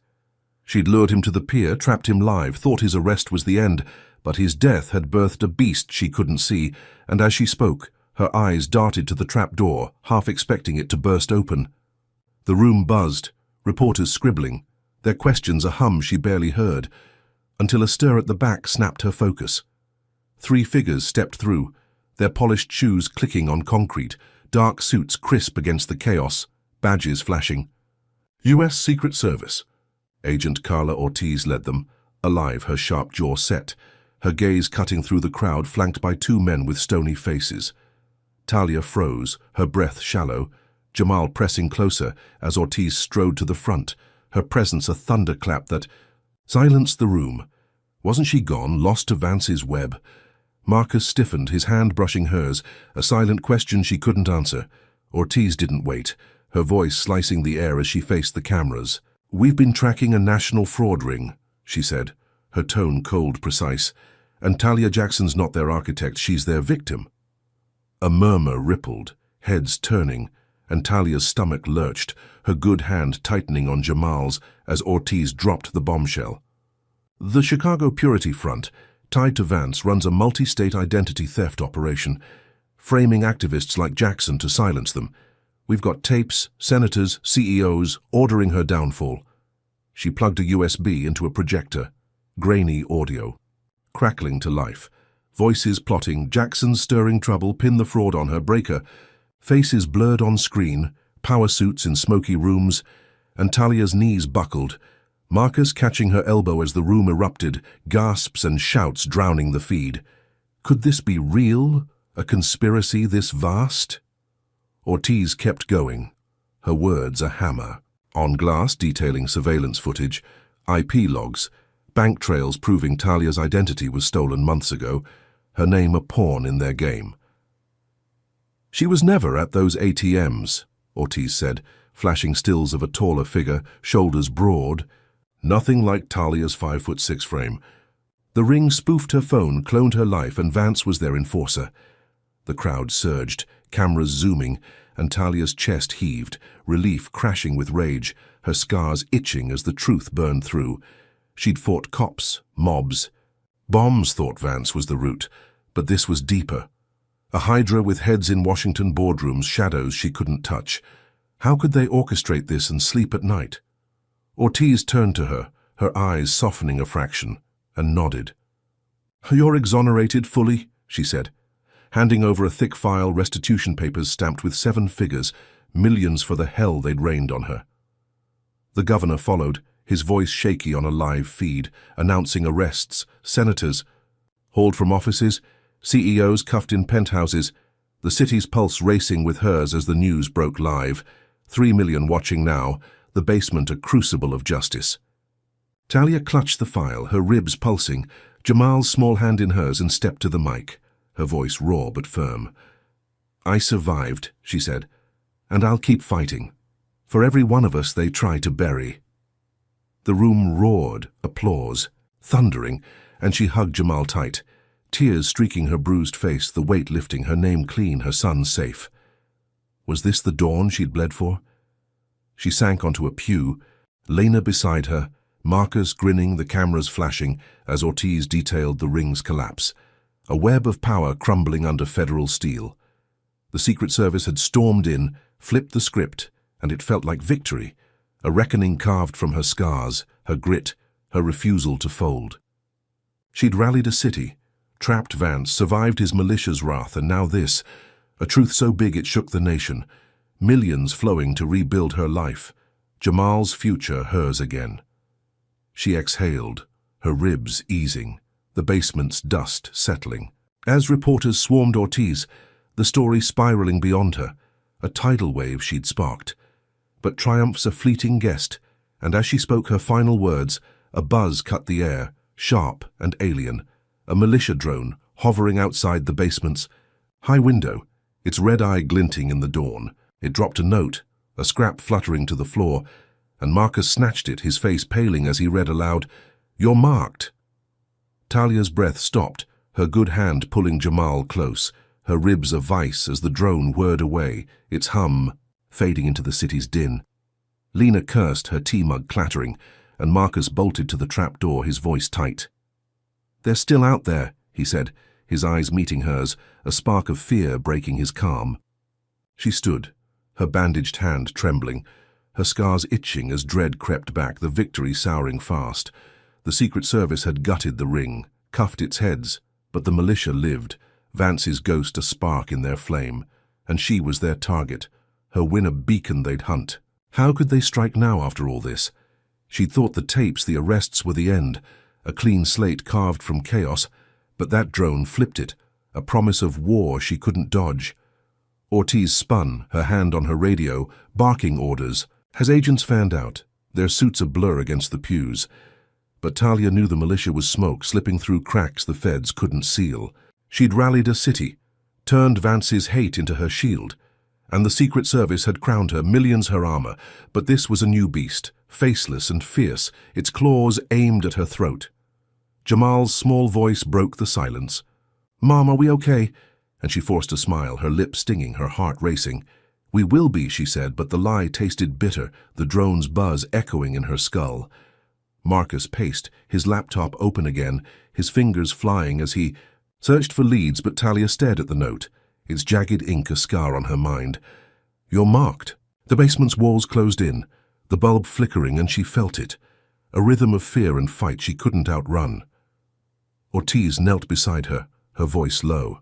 She'd lured him to the pier, trapped him live, thought his arrest was the end, but his death had birthed a beast she couldn't see, and as she spoke, her eyes darted to the trap door, half expecting it to burst open. The room buzzed, reporters scribbling, their questions a hum she barely heard, until a stir at the back snapped her focus. 3 figures stepped through, their polished shoes clicking on concrete, dark suits crisp against the chaos, badges flashing. U.S. Secret Service. Agent Carla Ortiz led them, alive, her sharp jaw set, her gaze cutting through the crowd flanked by 2 men with stony faces. Talia froze, her breath shallow, Jamal pressing closer as Ortiz strode to the front, her presence a thunderclap that silenced the room. Wasn't she gone, lost to Vance's web? Marcus stiffened, his hand brushing hers, a silent question she couldn't answer. Ortiz didn't wait, her voice slicing the air as she faced the cameras. "We've been tracking a national fraud ring," she said, her tone cold, precise. "And Talia Jackson's not their architect, she's their victim." A murmur rippled, heads turning, and Talia's stomach lurched, her good hand tightening on Jamal's as Ortiz dropped the bombshell. The Chicago Purity Front, tied to Vance, runs a multi-state identity theft operation, framing activists like Jackson to silence them. We've got tapes, senators, CEOs, ordering her downfall. She plugged a USB into a projector, grainy audio, crackling to life. Voices plotting, Jackson stirring trouble, pin the fraud on her, break her. Faces blurred on screen, power suits in smoky rooms, and Talia's knees buckled. Marcus catching her elbow as the room erupted, gasps and shouts drowning the feed. Could this be real? A conspiracy this vast? Ortiz kept going, her words a hammer. On glass detailing surveillance footage, IP logs, bank trails proving Talia's identity was stolen months ago, her name a pawn in their game. "She was never at those ATMs," Ortiz said, flashing stills of a taller figure, shoulders broad. Nothing like Talia's 5'6" frame. The ring spoofed her phone, cloned her life, and Vance was their enforcer. The crowd surged, cameras zooming, and Talia's chest heaved, relief crashing with rage, her scars itching as the truth burned through. She'd fought cops, mobs. Bombs, thought Vance, was the route, but this was deeper. A hydra with heads in Washington boardrooms, shadows she couldn't touch. How could they orchestrate this and sleep at night? Ortiz turned to her, her eyes softening a fraction, and nodded. "You're exonerated fully," she said, handing over a thick file, restitution papers stamped with 7 figures, millions for the hell they'd rained on her. The governor followed, his voice shaky on a live feed, announcing arrests, senators hauled from offices, CEOs cuffed in penthouses, the city's pulse racing with hers as the news broke live. 3 million watching now, the basement a crucible of justice. Talia clutched the file, her ribs pulsing, Jamal's small hand in hers, and stepped to the mic, her voice raw but firm. "I survived," she said, "and I'll keep fighting. For every one of us they try to bury." The room roared, applause, thundering, and she hugged Jamal tight, tears streaking her bruised face, the weight lifting, her name clean, her son safe. Was this the dawn she'd bled for? She sank onto a pew, Lena beside her, Marcus grinning, the cameras flashing as Ortiz detailed the ring's collapse, a web of power crumbling under federal steel. The Secret Service had stormed in, flipped the script, and it felt like victory, a reckoning carved from her scars, her grit, her refusal to fold. She'd rallied a city, trapped Vance, survived his malicious wrath, and now this, a truth so big it shook the nation, millions flowing to rebuild her life, Jamal's future hers again. She exhaled, her ribs easing, the basement's dust settling. As reporters swarmed Ortiz, the story spiraling beyond her, a tidal wave she'd sparked. But triumph's a fleeting guest, and as she spoke her final words, a buzz cut the air, sharp and alien, a militia drone hovering outside the basement's high window, its red eye glinting in the dawn. It dropped a note, a scrap fluttering to the floor, and Marcus snatched it, his face paling as he read aloud, "You're marked." Talia's breath stopped, her good hand pulling Jamal close, her ribs a vice as the drone whirred away, its hum fading into the city's din. Lena cursed, her tea mug clattering, and Marcus bolted to the trapdoor, his voice tight. "They're still out there," he said, his eyes meeting hers, a spark of fear breaking his calm. She stood, her bandaged hand trembling, her scars itching as dread crept back, the victory souring fast. The Secret Service had gutted the ring, cuffed its heads, but the militia lived, Vance's ghost a spark in their flame, and she was their target, her win a beacon they'd hunt. How could they strike now after all this? She'd thought the tapes, the arrests were the end, a clean slate carved from chaos, but that drone flipped it, a promise of war she couldn't dodge. Ortiz spun, her hand on her radio, barking orders. As agents fanned out, their suits a blur against the pews. But Talia knew the militia was smoke slipping through cracks the feds couldn't seal. She'd rallied a city, turned Vance's hate into her shield, and the Secret Service had crowned her, millions her armor, but this was a new beast, faceless and fierce, its claws aimed at her throat. Jamal's small voice broke the silence. "Mom, are we okay?" And she forced a smile, her lips stinging, her heart racing. "We will be," she said, but the lie tasted bitter, the drone's buzz echoing in her skull. Marcus paced, his laptop open again, his fingers flying as he searched for leads, but Talia stared at the note, its jagged ink a scar on her mind. "You're marked." The basement's walls closed in, the bulb flickering, and she felt it, a rhythm of fear and fight she couldn't outrun. Ortiz knelt beside her, her voice low.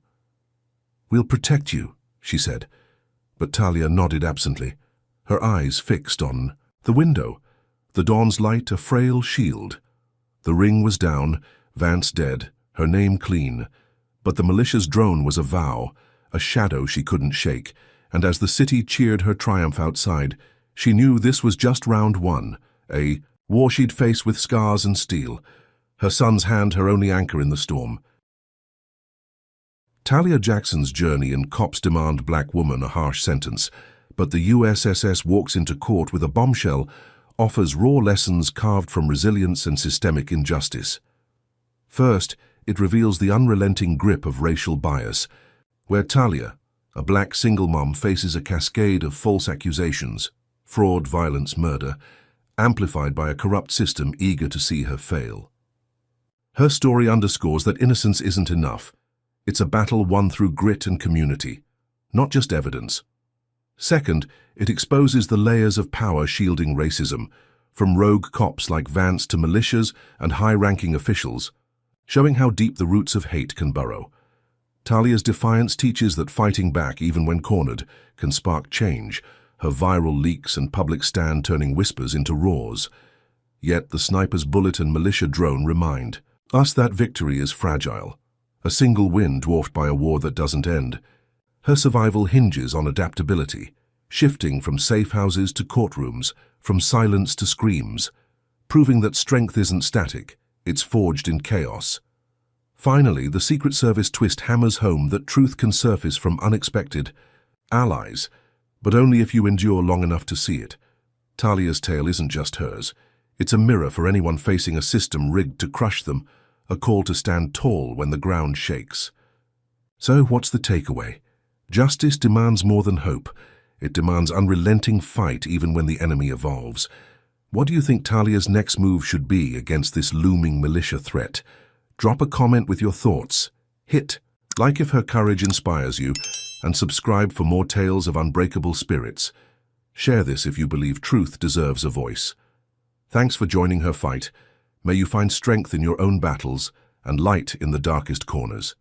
"We'll protect you," she said, but Talia nodded absently, her eyes fixed on the window, the dawn's light a frail shield. The ring was down, Vance dead, her name clean, but the militia's drone was a vow, a shadow she couldn't shake, and as the city cheered her triumph outside, she knew this was just round one, a war she'd face with scars and steel, her son's hand her only anchor in the storm. Talia Jackson's journey and cops demand black woman a harsh sentence, but the USSS walks into court with a bombshell, offers raw lessons carved from resilience and systemic injustice. First, it reveals the unrelenting grip of racial bias, where Talia, a black single mom, faces a cascade of false accusations, fraud, violence, murder, amplified by a corrupt system eager to see her fail. Her story underscores that innocence isn't enough. It's a battle won through grit and community, not just evidence. Second, it exposes the layers of power shielding racism, from rogue cops like Vance to militias and high-ranking officials, showing how deep the roots of hate can burrow. Talia's defiance teaches that fighting back, even when cornered, can spark change, her viral leaks and public stand turning whispers into roars. Yet the sniper's bullet and militia drone remind us that victory is fragile. A single win dwarfed by a war that doesn't end. Her survival hinges on adaptability, shifting from safe houses to courtrooms, from silence to screams, proving that strength isn't static, it's forged in chaos. Finally, the Secret Service twist hammers home that truth can surface from unexpected allies, but only if you endure long enough to see it. Talia's tale isn't just hers. It's a mirror for anyone facing a system rigged to crush them, a call to stand tall when the ground shakes. So, what's the takeaway? Justice demands more than hope. It demands unrelenting fight even when the enemy evolves. What do you think Talia's next move should be against this looming militia threat? Drop a comment with your thoughts. Hit like if her courage inspires you, and subscribe for more tales of unbreakable spirits. Share this if you believe truth deserves a voice. Thanks for joining her fight. May you find strength in your own battles and light in the darkest corners.